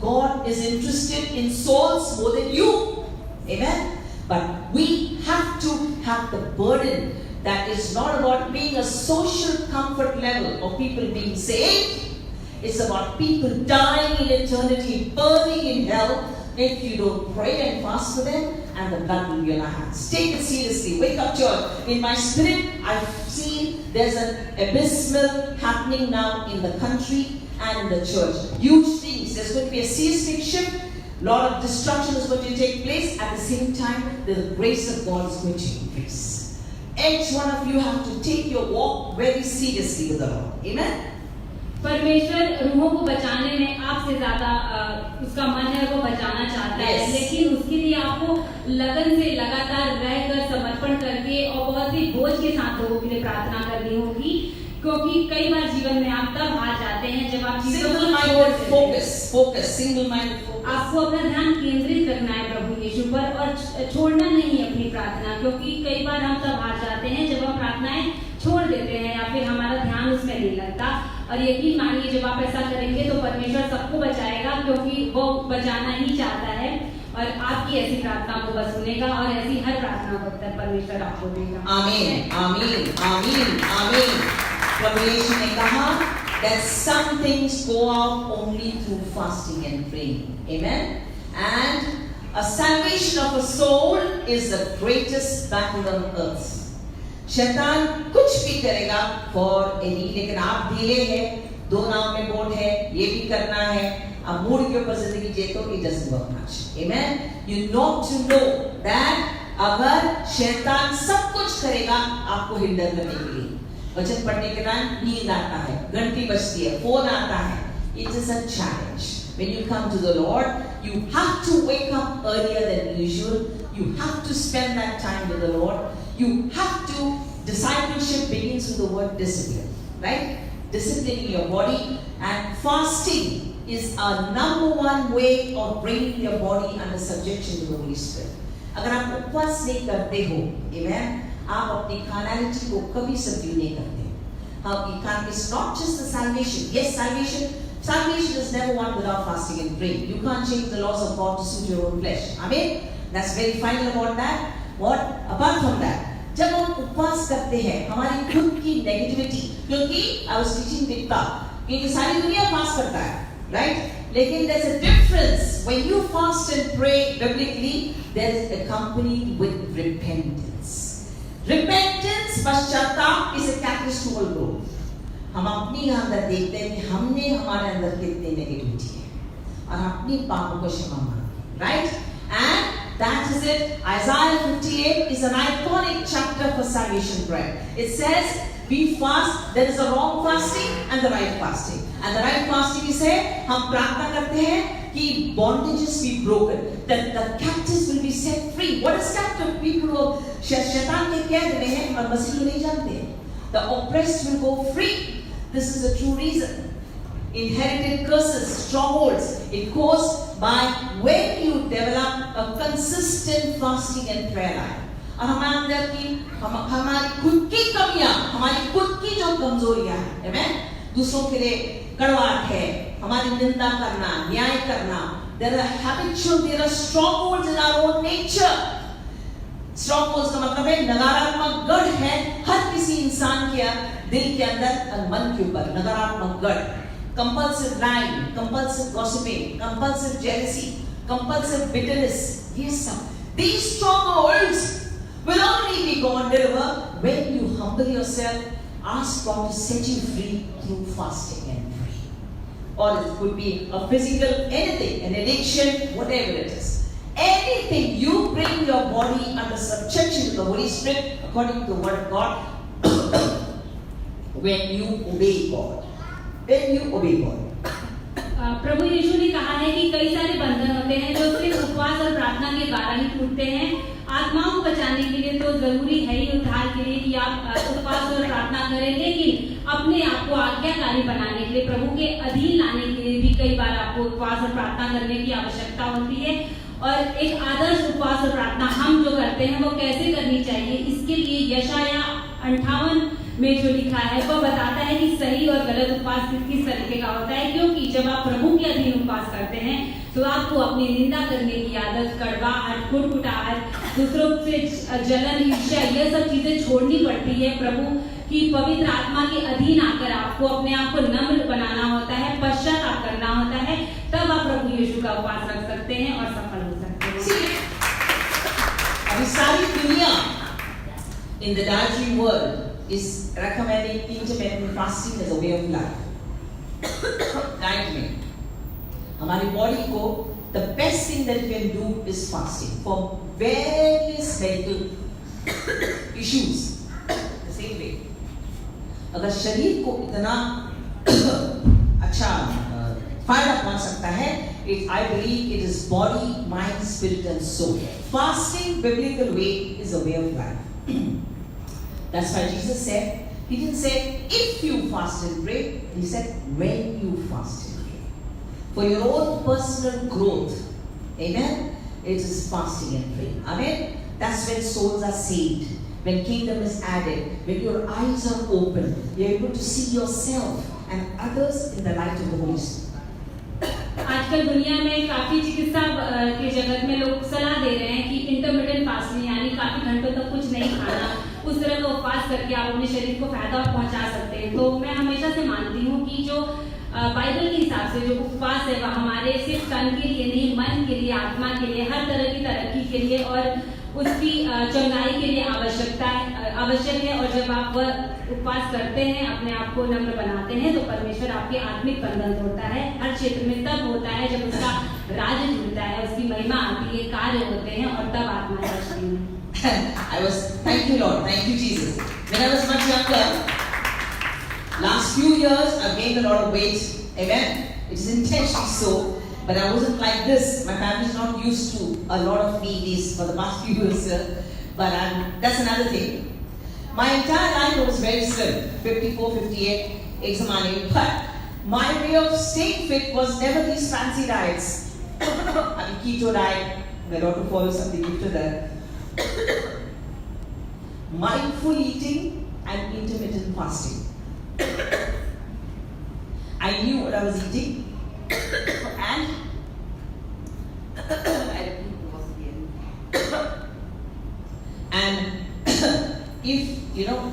God is interested in souls more than you. Amen. But we have to have the burden that is not about being a social comfort level of people being saved. It's about people dying in eternity, burning in hell if you don't pray and fast for them, and the blood will be on our hands. Take it seriously. Wake up, church. In my spirit, I've seen there's an abysmal happening now in the country and in the church. Huge things. There's going to be a seismic shift. A lot of destruction is going to take place. At the same time, the grace of God is going to increase. Each one of you have to take your walk very seriously with the Lord. Amen. परमेश्वर रूहों को बचाने में आपसे ज्यादा उसका मन है, वो बचाना चाहता है, लेकिन उसके लिए आपको लगन से लगातार रहकर समर्पण करके और बहुत ही बोझ के साथ लोगों के लिए प्रार्थना करनी होगी, क्योंकि कई बार जीवन में आप तब हार जाते हैं जब आप आपको अपना ध्यान केंद्रित रखना है प्रभु यीशु पर और छोड़ना नहीं है अपनी प्रार्थना, क्योंकि कई बार हम तब हार जाते हैं जब हम प्रार्थनाएं छोड़ देते हैं या फिर हमारा ध्यान उसमें नहीं लगता. और यकीन मानिए जब आप ऐसा करेंगे तो परमेश्वर सबको बचाएगा, क्योंकि वो बचाना ही चाहता है और आपकी ऐसी प्रार्थना को बस सुनेगा और ऐसी हर प्रार्थना को उत्तर परमेश्वर आपको देगा. आमीन आमीन आमीन आमीन. प्रभु यीशु ने कहा that some things go out only through fasting and praying. Amen. And a salvation of a soul is the greatest battle on earth. शैतान कुछ भी करेगा for any, लेकिन आप ढीले हैं, 2 नाव में बोट है, ये भी करना है, अब मूड के ऊपर जिंदगी जीतो, it doesn't work much. Amen. You know to know that अगर शैतान सब कुछ करेगा आपको हिंडर करने के लिए, वचन पढ़ने के दौरान नींद आता है, घंटी बजती है, फोन आता है, it is a challenge. When you come to the Lord, you have to wake up earlier than usual. You have to spend that time with the Lord. You have to, discipleship begins with the word discipline, right? Disciplining your body, and fasting is a #1 way of bringing your body under subjection to the Holy Spirit. अगर आप उपवास नहीं करते हो, amen, आप अपनी carnality को कभी subdue नहीं करते. You can't. It's not just the salvation. Yes, salvation is never won without fasting and praying. You can't change the laws of God to suit your own flesh. Amen. That's very final about that. What? Apart from that, जब हम उपवास करते हैं, हमारी खुद की negativity, क्योंकि I was teaching Dipta, क्योंकि सारी दुनिया फास्ट करता है, right? लेकिन there's a difference. When you fast and pray biblically, there is accompanied with repentance. Repentance, पश्चाताप is a catalyst to all growth. हम अपनी अंदर देखते हैं कि हमने हमारे अंदर कितनी नेगेटिविटी है और अपनी पापों को क्षमा मांगे, right? And that is it. Isaiah 58 is an iconic chapter for salvation prayer. It says, we fast, there is a wrong fasting and the right fasting. And the right fasting is हम प्रार्थना करते हैं कि bondages be broken, that the captives will be set free. What is captive? People who शैतान के कैद में हैं और मसीह को नहीं जानते हैं. The oppressed will go free. This is the true reason. inherited curses, strongholds. It goes by when you develop a consistent fasting and prayer life. और हमारे अंदर की हमारी खुद की कमियां, हमारी खुद की जो कमजोरियां हैं, amen? दूसरों के लिए कड़वाहट है, हमारी निंदा करना, न्याय करना. There are habitual, there are strongholds in our own nature. Strongholds का मतलब है नकारात्मक गढ़ है हर किसी इंसान के दिल के अंदर और मन के ऊपर. नकारात्मक गढ़, compulsive lying, compulsive gossiping, compulsive jealousy, compulsive bitterness. Yes, these strongholds will only be gone delivered when you humble yourself, ask God to set you free through fasting and prayer. Or it could be a physical anything, an addiction, whatever it is. Anything, you bring your body under subjection to the Holy Spirit according to the Word of God when you obey God. When you obey God. प्रभु यीशु ने कहा है कि कई सारे बंधन होते हैं जो सिर्फ उपवास और प्रार्थना के द्वारा ही टूटते हैं. आत्माओं को बचाने के लिए तो जरूरी है ही उद्धार के लिए कि आप उपवास और प्रार्थना करें, लेकिन अपने आप को आज्ञाकारी बनाने के लिए, प्रभु के अधीन लाने के लिए भी कई बार आपको उपवास और प्रार्थना करने की आवश्यकता होती है. और एक आदर्श उपवास और प्रार्थना हम जो करते हैं वो कैसे करनी चाहिए, इसके लिए यशाया 58 में जो लिखा है वो बताता है कि सही और गलत उपवास किस तरीके का होता है. क्योंकि जब आप प्रभु के अधीन उपवास करते हैं तो आपको अपनी निंदा करने की आदत, कड़वाहट, कुटकुटाहट, दूसरों से जलन, ईर्ष्या, ये सब चीजें छोड़नी पड़ती है. प्रभु की पवित्र आत्मा के अधीन आकर आपको अपने आप को नम्र बनाना होता है, पश्चाताप करना होता है, तब आप प्रभु यीशु का उपवास रख सकते हैं और सफल हो सकते हैं. अभी सारी दुनिया in the dietary world is recommending intermittent fasting as a way of life. Diet में हमारी बॉडी को the best thing that you can do is fasting for various medical issues. The same way. अगर शरीर को इतना अच्छा फायदा पहुंच सकता है, I believe it is body, mind, spirit and soul. Fasting, biblical way, is a way of life. That's why Jesus said, He didn't say if you fast and pray, He said when you fast and pray. For your own personal growth, amen, it is fasting and praying. Amen. That's when souls are saved, when kingdom is added, when your eyes are open, you're able to see yourself and others in the light of the Holy Spirit. आजकल दुनिया में काफी चिकित्सा के जगत में लोग सलाह दे रहे हैं कि इंटरमिटेंट फास्टिंग यानी काफी घंटों तक कुछ नहीं खाना, उस तरह का उपवास करके आप अपने शरीर को फायदा पहुंचा सकते हैं. तो मैं हमेशा से मानती हूँ कि जो बाइबल के हिसाब से जो उपवास है वह हमारे सिर्फ तन के लिए नहीं, मन के लिए, आत्मा के लिए, हर तरह की तरक्की के लिए और उसकी चंगाई के लिए आवश्यक है. और जब आप वह उपवास करते हैं, अपने आप को नम्र बनाते हैं, तो परमेश्वर आपके आत्मिक बंधन तोड़ता है. हर क्षेत्र में तब होता है जब उसका राज्य जुड़ता है, उसकी महिमा आती है, कार्य होते हैं और तब आत्मा रचती है. Thank you Lord, thank you Jesus. When I was much younger, last few years I've gained a lot of weight. Amen. It is intentionally so. But I wasn't like this. My family is not used to a lot of meat for the past few years. But that's another thing. My entire life I was very slim, 54, 58, ek zamane. But my way of staying fit was never these fancy diets. I mean, keto diet. My daughter follows something after that. Mindful eating and intermittent fasting. I knew what I was eating. And if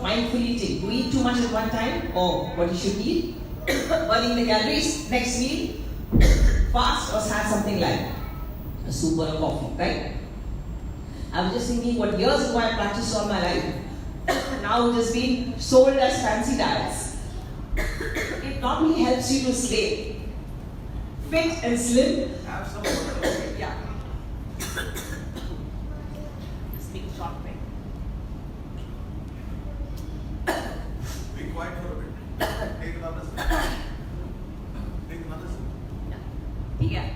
mindful eating, you eat too much at one time, or what you should eat, burning the calories, next meal, fast or have something like a soup or a coffee, right? I was just thinking what years ago I practiced all my life. Now it has been sold as fancy diets. It not only helps you to stay fit and slim. Have some water. Yeah. Speak short, right? Be quiet for a bit. Take another sip. Take another sip. Yeah.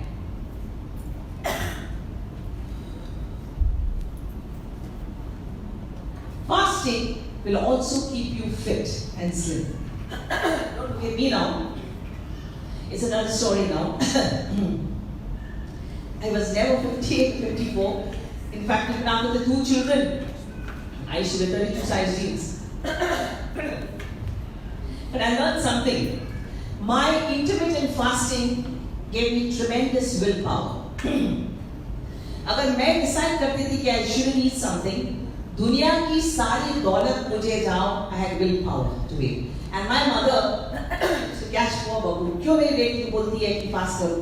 Fasting will also keep you fit and slim. Don't look at me now. It's another story now. I was never 58, 54. In fact, even after the 2 children, I used to wear 32 size jeans. But I learned something. My intermittent fasting gave me tremendous willpower. अगर मैं decide करती थी कि I shouldn't eat something, दुनिया की सारी दौलत मुझे जाओ, I had willpower to eat. And my mother, so क्या हुआ बाबू, क्यों मेरी बेटी बोलती है कि फास्ट करो,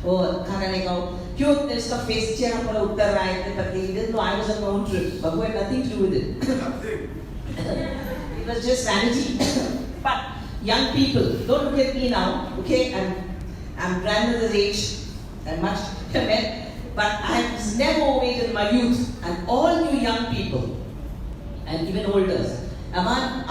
और खाना नहीं खाओ, क्यों इसका फेस चेहरा पर उतर रहा है इतने पतली, he didn't know I was on my own trip. Babu had nothing to do with it. It was just vanity. But young people, don't look at me now, okay? I'm grandmother's age, and much men. But I was never overweight in my youth, and all you young people, and even older, among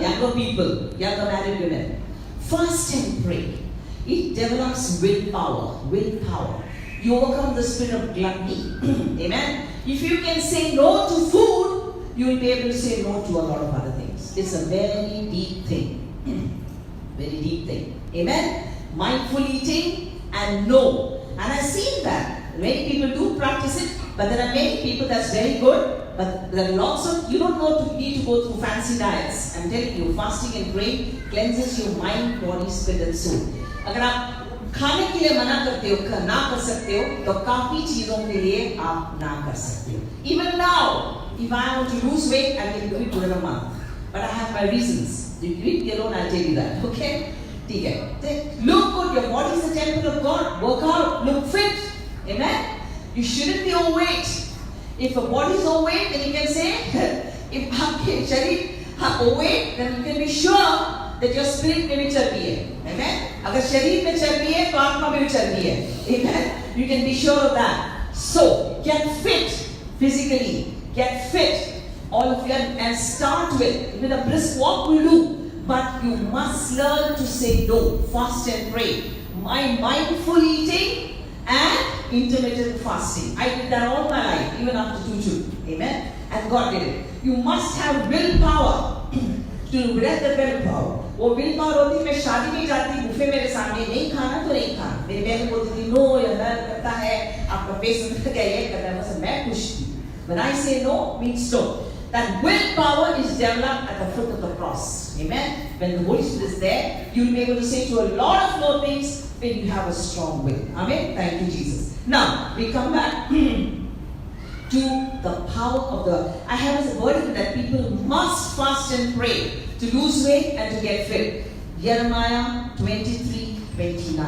younger people, younger married women, fast and pray. It develops willpower. You overcome the spirit of gluttony. Amen. If you can say no to food, you will be able to say no to a lot of other things. It's a very deep thing. Very deep thing. Amen. Mindful eating and no. And I've seen that. Many people do practice it, but there are many people that's very good, but there are lots of, you don't need to go through fancy diets. I'm telling you, fasting and praying cleanses your mind, body, spirit and soul. अगर आप खाने के लिए मना करते हो, ना कर सकते हो, तो काफी चीजों के लिए आप ना कर सकते हो. Even now, if I want to lose weight, I can do it within a month. But I have my reasons. You leave me alone, I'll tell you that. Okay? ठीक है. Look good, your body is the temple of God. Work out, look fit. Amen? You shouldn't be overweight. If a body is overweight, then you can say, if आपके शरीर overweight, then you can be sure that your spirit में भी चर्बी है. Amen? अगर शरीर में चर्बी है, तो आत्मा में भी चर्बी है. Amen? You can be sure of that. So, get fit physically. Get fit. All of you, and start with a brisk walk will do. But you must learn to say no. Fast and pray. Mindful eating and intermittent fasting. I did that all my life, even after 2 children. Amen? And God did it. You must have willpower to get the willpower. वो willpower होती है, मैं शादी में जाती, buffet मेरे सामने नहीं खाना तो नहीं खाना. मेरी बहन बोलती थी नो, ये दर्द करता है, आपका फेस में क्या ये करना है, बस मैं खुश थी. When I say no, means no. That willpower is developed at the foot of the cross. Amen? When the Holy Spirit is there, you'll be able to say to a lot of no things when you have a strong will. Amen? Thank you, Jesus. Now, we come back to the power of the... I have a word that people must fast and pray to lose weight and to get fit. Jeremiah 23:29.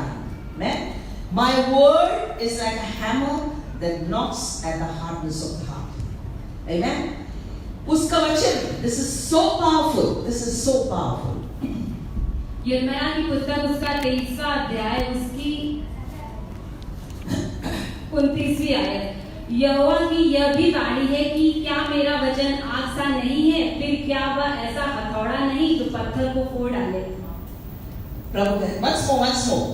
Amen? My word is like a hammer that knocks at the hardness of the heart. Amen? Uska vachan, this is so powerful. This is so powerful. यिर्मयाह की पुस्तक उसका 23वां अध्याय उसकी 29वीं आयत. यहोवा की यह भी वाणी है कि क्या मेरा वचन आग सा नहीं है, फिर क्या वह ऐसा हथौड़ा नहीं जो पत्थर को फोड़ डाले. प्रभु once more.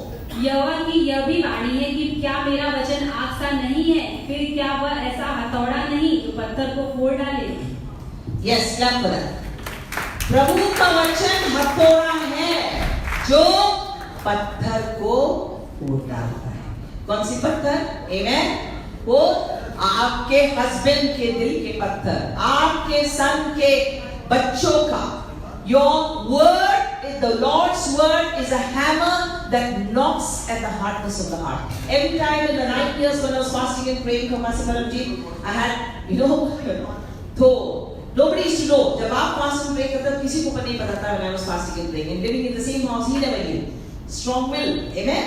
यहोवा की यह भी वाणी है कि क्या मेरा वचन आग सा नहीं है, फिर क्या वह ऐसा हथौड़ा नहीं जो पत्थर को फोड़ डाले. Yes, clap for that. प्रभु का वचन हथौड़ा है जो पत्थर को फोड़ डालता है. कौन सी पत्थर? Amen? वो आपके हस्बैंड के दिल के पत्थर, आपके सन के बच्चों का. Your word, the Lord's word is a hammer that knocks at the hardness of the heart. Every time in the 9 years when I was fasting and praying for Pastor Paramjit, I had, तो nobody used to know. जब आप fast and pray करते हो, किसी को नहीं पता था when I was fasting and praying and living in the same house, he never knew. Strong will, amen.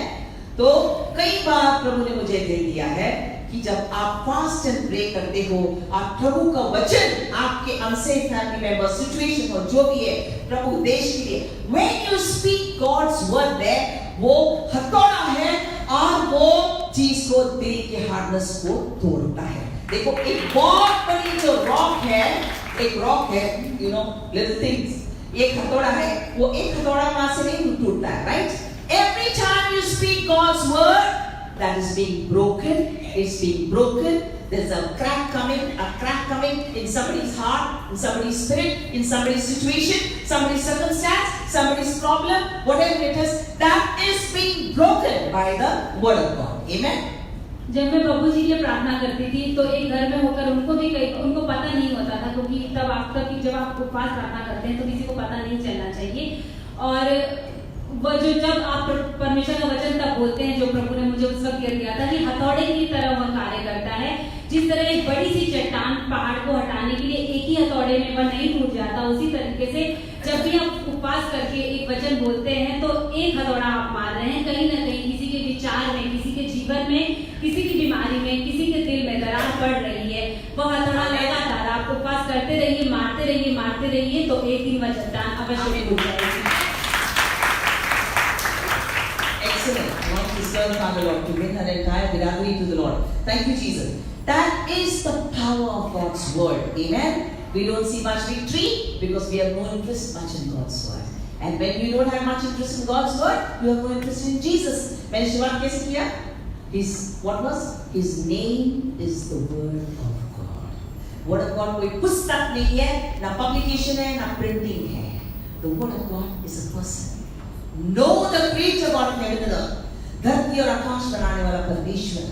तो कई बार प्रभु ने मुझे दे दिया है कि जब आप फास्ट एंड प्रे करते हो, आप प्रभु का वचन आपके अनसेफ फैमिली मेंबर सिचुएशन और जो भी है प्रभु देश के लिए, when you speak God's word there, वो हथौड़ा है और वो चीज को दिल के हार्डनेस को तोड़ता है. देखो एक बहुत बड़ी जो रॉक है, एक रॉक है, little things, एक हथौड़ा है, वो एक हथौड़ा वहां से नहीं टूटता है, right? Every time you speak God's word, that is being broken. It's being broken. There's a crack coming in somebody's heart, in somebody's spirit, in somebody's situation, somebody's circumstance, somebody's problem, whatever it is, that is being broken by the word of God. Amen. जब मैं प्रभु जी के लिए प्रार्थना करती थी तो एक घर में होकर उनको पता नहीं होता था, क्योंकि जब आप उपवास प्रार्थना करते हैं तो किसी को पता नहीं चलना चाहिए। और वो जब आप परमेश्वर का वचन तब बोलते हैं, जो प्रभु ने मुझे उस वक्त दिया था कि हथौड़े की तरह वह कार्य करता है। जिस तरह एक बड़ी सी चट्टान पहाड़ को हटाने के लिए एक ही हथौड़े में वह नहीं टूट जाता, उसी तरीके से जब भी आप उपवास करके एक वचन बोलते हैं तो एक हथौड़ा आप मार रहे हैं। कहीं ना कहीं किसी के विचार में, किसी के जीवन में, किसी की बीमारी में, किसी के दिल में दरार पड़ रही है। वह हथौड़ा लगातार आप उपवास करते रहिए, मारते रहिए तो एक दिन वह चट्टान अवश्य टूट जाएगी। Excellent. I want to serve Father Lord to bring her entire biradari to the Lord. Thank you, Jesus. That is the power of God's word. Amen. We don't see much victory because we have no interest much in God's word. And when we don't have much interest in God's word, we have no interest in Jesus. मैंने शुरुआत कैसे किया? His name is the word of God. Word of God कोई पुस्तक नहीं है, ना publication है, ना printing है. The word of God is a person. Know the creator God of heaven and earth. धरती और आकाश बनाने वाला परमेश्वर,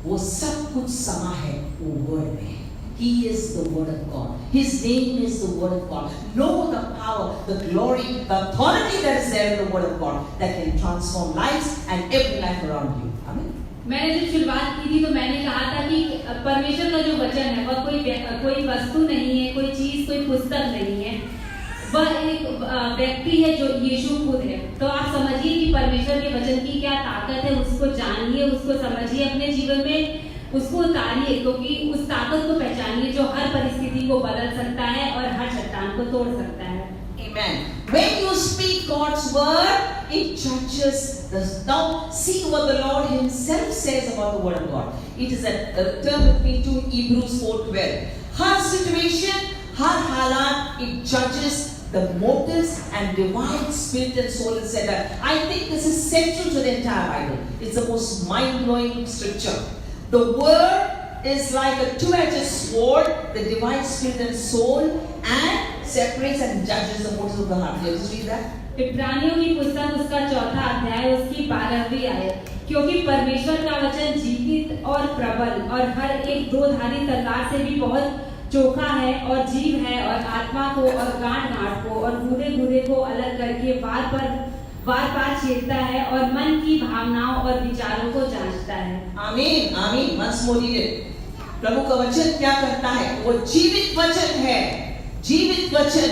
वो सब कुछ समा है वो वर्ड में। He is the word of God. His name is the word of God. Know the power, the glory, the authority that is there in the word of God that can transform lives and every life around you. Amen. मैंने जब शुरुआत की थी तो मैंने कहा था कि परमेश्वर का जो वचन है वह कोई वस्तु नहीं है, कोई चीज, कोई पुस्तक नहीं है। वह एक व्यक्ति है जो यीशु खुद है। तो आप समझिए कि परमेश्वर के वचन की क्या ताकत है, उसको जानिए, उसको समझिए, अपने जीवन में उसको उतारिए, क्योंकि उस ताकत को पहचानिए जो हर परिस्थिति को बदल सकता है और हर चट्टान को तोड़ सकता है। Amen. When you speak God's word, it judges the. Now, see what the Lord Himself says about the word of God. It is turn with me to Hebrews 4:12. Her situation, her halat, it judges the motives and divides spirit and soul, etc. I think this is central to the entire Bible. It's the most mind-blowing scripture. The word is like a two-edged sword that divides spirit and soul and separates and judges the motives of the heart. Can you just read that? इब्रानियों की पुस्तक उसका 4वां अध्याय उसकी 12वीं आयत। क्योंकि परमेश्वर का वचन जीवित और प्रबल और हर एक दो धारी तलवार से भी बहुत चोखा है और जीव है और आत्मा को और गांठ को और गूदे को अलग करके वार पार छेदता है और मन की भावनाओं और विचारों को जांचता है। आमीन आमीन। once more read it. प्रभु का वचन क्या करता है? वो जीवित वचन है। जीवित वचन,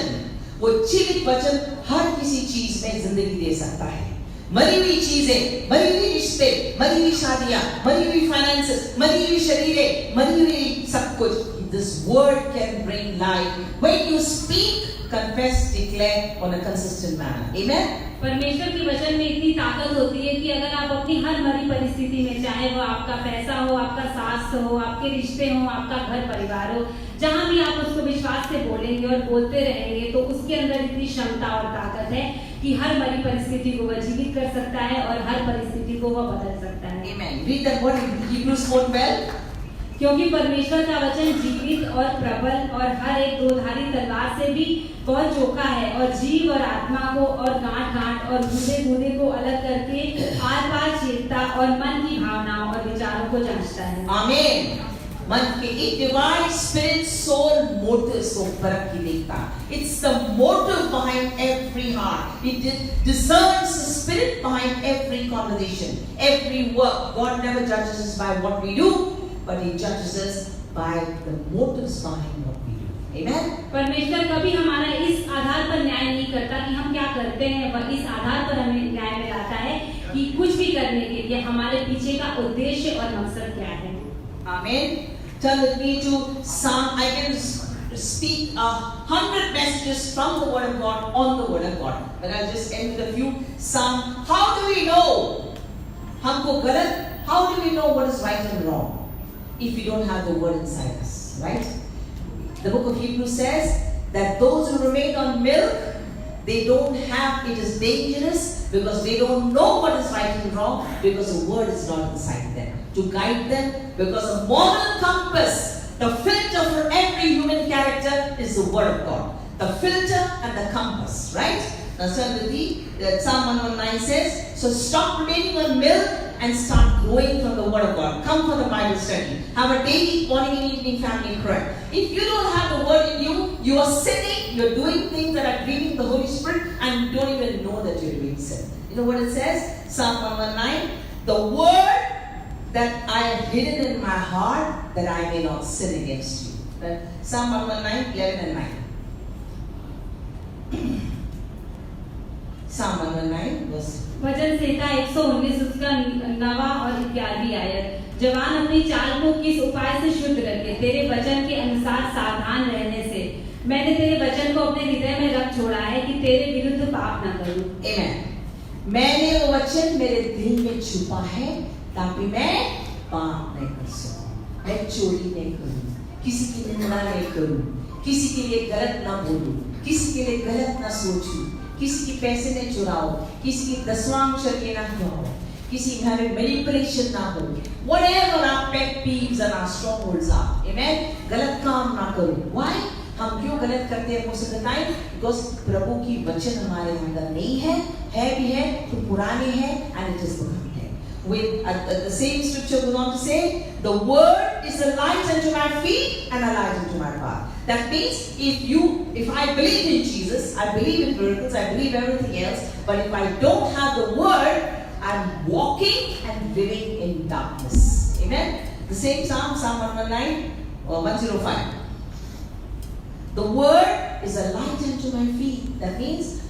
वो जीवित वचन हर किसी चीज में जिंदगी दे सकता है। मरी हुई चीजें, मरी हुई रिश्ते, मरी हुई शादियां, मरी हुई फाइनेंसेस, मरी हुई शरीरें, मरी हुई सब कुछ। This word can bring life when you speak, confess, declare on a consistent manner. Amen. परमेश्वर के वचन में इतनी ताकत होती है कि अगर आप अपनी हर मरी परिस्थिति में, चाहे वो आपका पैसा हो, आपका स्वास्थ्य हो, आपके रिश्ते हो, आपका घर परिवार हो, जहां भी आप उसको विश्वास से बोलेंगे और बोलते रहेंगे तो उसके अंदर इतनी क्षमता और ताकत है कि हर मरी परिस्थिति को वह जीवित कर सकता है और हर परिस्थिति को वह बदल सकता है। Amen. Read that word in Hebrews 4:12. क्योंकि परमेश्वर का वचन जीवित और प्रबल और हर एक दो धारी तलवार से भी बहुत चोखा है और जीव और आत्मा को और गांठ और गूदे को अलग करके आर पार छेदता और मन की भावनाओं और विचारों को जांचता है। आमीन। मन के it divides spirit, soul, motives को परख के देखता। It's the motive behind every heart. It discerns the spirit behind every conversation, every work. God never judges us by what we do, but He judges us by the motives behind what we do. Amen. परमेश्वर कभी हमारा इस आधार पर न्याय नहीं करता कि हम क्या करते हैं, वह इस आधार पर हमें न्याय में लाता है कि कुछ भी करने के लिए हमारे पीछे का उद्देश्य और मकसद क्या है। Amen. Turn with me to Psalm. I can speak 100 messages from the Word of God on the Word of God, but I'll just end with a few. Psalm. How do we know हमको गलत? How do we know what is right and wrong? If we don't have the word inside us, right? The book of Hebrews says that those who remain on milk They don't have, it is dangerous because they don't know what is right and wrong because the word is not inside them to guide them, because the moral compass, the filter for every human character is the word of God. The filter and the compass, right? Now turn with me. Psalm 119 says, so stop remaining on milk and start growing from the word of God. Come for the Bible study. Have a daily morning and evening family prayer. If you don't have the word in you, you are sinning, you're doing things that are grieving the Holy Spirit and you don't even know that you're doing sin. You know what it says? Psalm 119, the word that I have hidden in my heart that I may not sin against you. Right? Psalm 119, 11 and 9. Psalm 119 verse. वचन संहिता 119 उसका 9वां और 11वीं आयत। जवान अपनी चाल को किस उपाय से शुद्ध रखे, तेरे वचन के अनुसार सावधान रहने से। मैंने तेरे वचन को अपने हृदय में रख छोड़ा है कि तेरे विरुद्ध पाप न करूं। Amen. मैंने वो वचन मेरे दिल में छुपा है ताकि मैं पाप नहीं कर सकूं, मैं चोरी नहीं करूं, किसी की निंदा नहीं करूं, किसी के लिए गलत ना बोलूं, किसी के लिए गलत ना सोचूं, किसी के पैसे नहीं चुराओ, किसी की दसवांश लेना हो, किसी घर में मैनिपुलेशन ना हो, whatever our pet peeves and our strongholds are, amen, गलत काम ना करो। Why? हम क्यों गलत करते हैं most of the time? Because प्रभु की वचन हमारे अंदर नहीं है भी है तो पुराने हैं and it is becoming है। With the same scripture goes on to say, the word is a light unto my feet and a light unto my path. That means if I believe in Jesus, I believe in miracles, I believe everything else, but if I don't have the word, I'm walking and living in darkness. Amen. The same Psalm 119 or 105. The word is a light unto my feet. That means,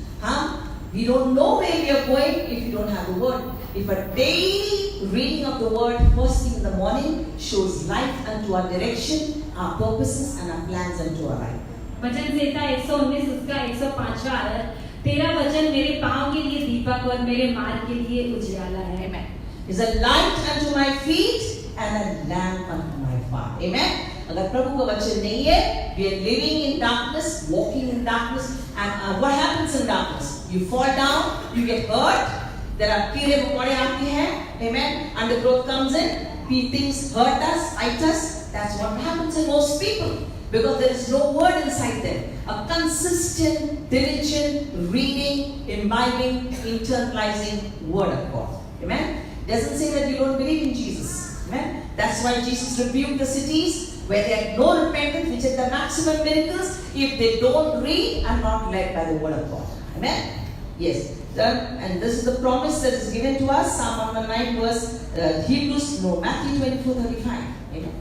we don't know where we are going if you don't have the word. If a daily reading of the word first thing in the morning shows light unto our direction, our purposes and our plans unto our life. वचन संहिता 119 उसका 105वां आयत, तेरा वचन मेरे पांव के लिए दीपक और मेरे मार्ग के लिए उजियाला है। Amen. Is a light unto my feet and a lamp unto my path. Amen. अगर प्रभु का वचन नहीं है, we are living in darkness, walking in darkness, and what happens in darkness? You fall down, you get hurt. There are कीड़े मकोड़े आते हैं, amen. Undergrowth comes in, things hurt us, bite us. That's what happens in most people because there is no word inside them. A consistent, diligent reading, imbibing, internalizing word of God. Amen. Doesn't say that you don't believe in Jesus. Amen. That's why Jesus rebuked the cities where they had no repentance, which is the maximum miracles, if they don't read and not led by the word of God. Amen. Yes. And this is the promise that is given to us. Psalm 119 verse Matthew 24:35. Amen.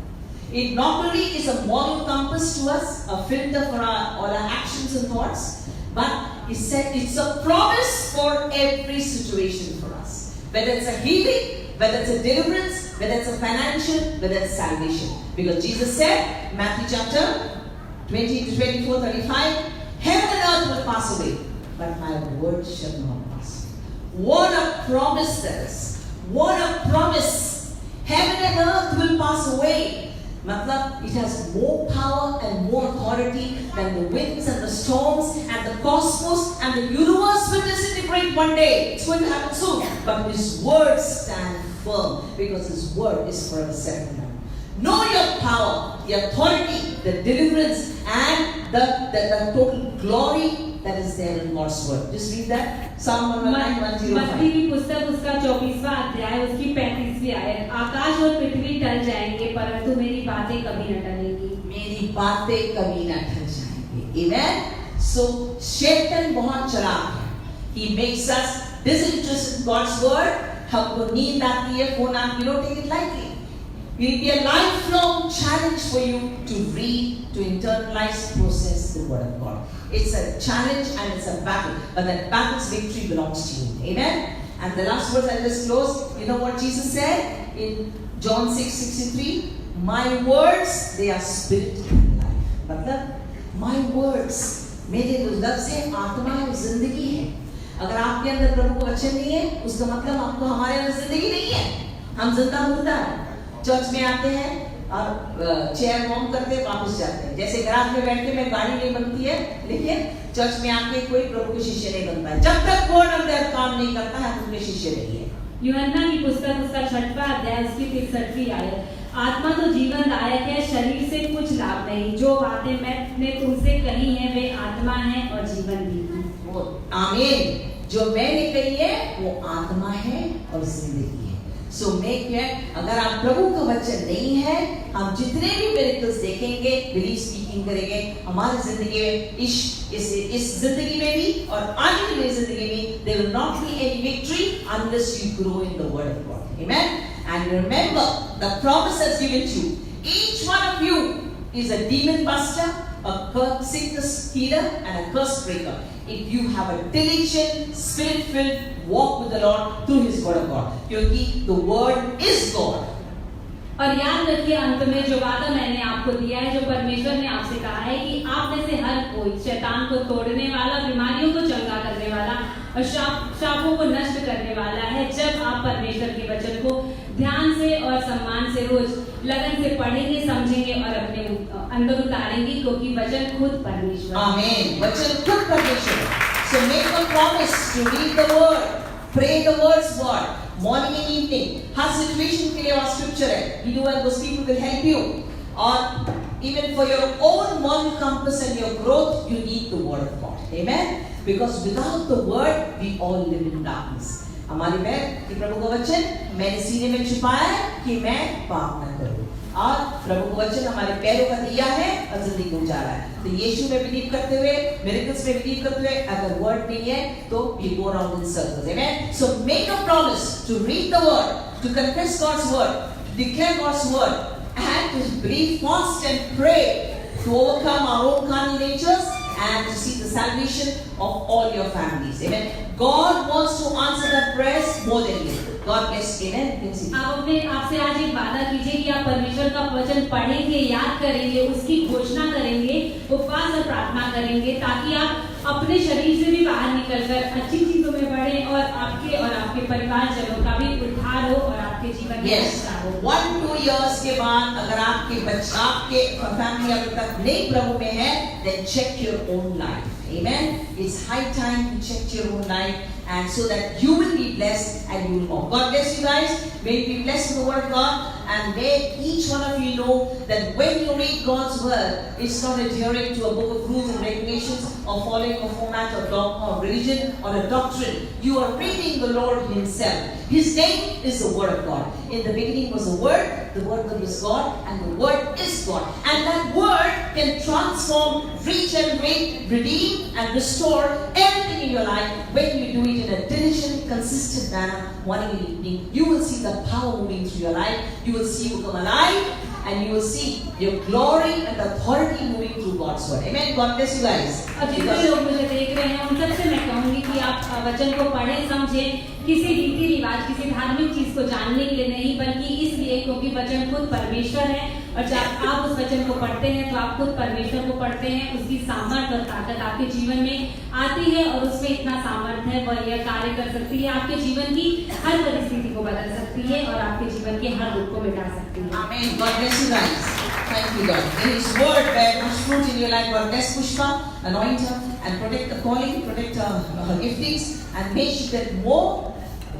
It not only is a moral compass to us, a filter for all our actions and thoughts, but it said it's a promise for every situation for us. Whether it's a healing, whether it's a deliverance, whether it's a financial, whether it's salvation. Because Jesus said, Matthew chapter 20:24-35, heaven and earth will pass away, but my word shall not pass. What a promise that is! What a promise! Heaven and earth will pass away. Matlab, it has more power and more authority than the winds and the storms and the cosmos and the universe will disintegrate one day. It's going to happen soon. But His words stand firm because His word is forever settled. Know your power, the authority, the deliverance, and the total glory that is there in God's word. Just read that. Psalm 119:105. मत्ती की पुस्तक उसका 24वां अध्याय उसकी 35वीं आयत, आकाश और पृथ्वी टल जाएंगे परंतु मेरी बातें कभी न टलेंगी। मेरी बातें कभी न टल जाएंगी। Amen. So Satan बहुत चालाक है. He makes us disinterested in God's word. हमको नींद आती है, फोन आती है, you don't take it lightly. It will be a lifelong challenge for you to read, to internalize, process the word of God. It's a challenge and it's a battle, but that battle's victory belongs to you. Amen. And the last words I just close. You know what Jesus said in John 6:63? My words, they are spirit and life. मतलब my words, मेरे लफ्ज़ है, आत्मा है, जिंदगी है. अगर आपके अंदर प्रभु का वचन नहीं है, उसका मतलब आपको हमारे अंदर जिंदगी नहीं है. हम जिंदा मुर्दा हैं. चर्च में आते हैं, और चेयर वार्म करते वापस जाते हैं। जैसे गैराज में बैठ के मैं गाड़ी नहीं बनती है, लेकिन चर्च में आके कोई प्रभु के शिष्य नहीं बनता है। जब तक वर्ड अंदर काम नहीं करता है, उनके शिष्य नहीं है। यूहन्ना की पुस्तक उसका 6वां अध्याय उसकी 63वीं आयत, आत्मा तो जीवनदायक है, शरीर से कुछ लाभ नहीं। जो बातें मैंने तुमसे कही हैं वे आत्मा है और जीवन भी है। वो आमीन। जो मैंने कही है वो आत्मा है और जिंदगी है। सो अगर आप प्रभु का वचन नहीं है, हम जितने भी मिरेकल्स देखेंगे, बिलीव स्पीकिंग करेंगे, हमारी जिंदगी में इस जिंदगी में भी और आने वाली जिंदगी में there will not be any victory unless you grow in the word of God. Amen. And remember, the promise has given to you. Each one of you is a demon buster, a sickness healer, and a curse breaker. If you have a diligent, spirit-filled walk with the Lord through His word of God, क्योंकि the word is God. और याद रखिए, अंत में जो वादा मैंने आपको दिया है, जो परमेश्वर ने आपसे कहा है कि आप में से हर कोई शैतान को तोड़ने वाला, बीमारियों को चंगा करने वाला और शापों को नष्ट करने वाला है। जब आप परमेश्वर के वचन को ध्यान से और सम्मान से रोज लगन से पढ़ेंगे, समझेंगे और अपने अंदर उतारेंगे, क्योंकि वचन खुद परमेश्वर। आमीन। वचन खुद परमेश्वर। So make a promise to read the word, pray the word's word, morning and evening. Her situation के लिए वहाँ स्क्रिप्चर है। You know, and those people will help you. और even for your own moral compass and your growth, you need the word of God. Amen. Because without the word, we all live in darkness. हमारी में कि प्रभु का वचन मैंने सीने में छुपाया है कि मैं पाप न करूं, और प्रभु का वचन हमारे पैरों का दिया है और जिंदगी को उजाला है। तो यीशु में बिलीव करते हुए, मिरेकल्स में बिलीव करते हुए, अगर वर्ड नहीं है तो we go around in circles. Amen. So make a promise to read the word, to confess God's word, to declare God's word, and to believe, fast and pray to overcome our own carnal natures and to see the salvation of all your families. Amen. God wants to answer that prayers more than you. God bless you. Amen. आप अपने आपसे आज एक वादा कीजिए कि आप परमेश्वर का वचन पढ़ेंगे, याद करेंगे, उसकी घोषणा करेंगे, उपवास और प्रार्थना करेंगे, ताकि आप अपने शरीर से भी बाहर निकलकर अच्छी चीजों में बढ़े और आपके परिवारजनों का भी उद्धार हो और आपके जीवन में अच्छा हो। 1-2 years के बाद अगर आपके फैमिली अभी तक नई प्रभु में है, then check your own life. Amen. It's high time to check your own life, and so that you will be blessed and you will walk. God bless you guys. May you be blessed with the word of God, and may each one of you know that when you read God's word, it's not adhering to a book of rules and regulations or following a format of dogma or religion or a doctrine. You are reading the Lord Himself. His name is the Word of God. In the beginning was the Word was God, and the Word is God. And that Word can transform, regenerate, redeem, and restore everything in your life when you do it in a diligent, consistent manner, morning and evening. You will see the power moving through your life. You will see you come alive, and you will see your glory and authority moving through God's word. Amen. God bless you guys. और जितने लोग मुझे देख रहे हैं, उन सबसे मैं कहूंगी कि आप वचन को पढ़ें, समझें, किसी रीति रिवाज, किसी धार्मिक चीज को जानने के लिए नहीं, बल्कि इसलिए क्योंकि वचन खुद परमेश्वर है, और जब आप उस वचन को पढ़ते हैं तो आप खुद परमेश्वर को पढ़ते हैं। उसकी सामर्थ्य और ताकत आपके जीवन में आती है, और उसमें इतना सामर्थ्य है, वह यह कार्य कर सकती है, आपके जीवन की हर परिस्थिति को बदल सकती है और आपके जीवन के हर दुख को मिटा सकती है। Amen. God bless you guys. Thank you, God. May His word bear much fruit in your life. God bless Pushpa, anoint her, and protect the calling, protect her giftings, and may she get more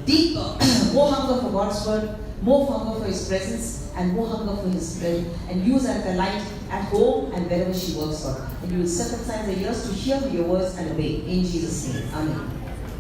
deeper, more hunger for God's word, more hunger for His presence, and more hunger for His bread, and use her as a light at home and wherever she works for. And you will circumcise the ears to hear your words and obey. In Jesus' name. Amen.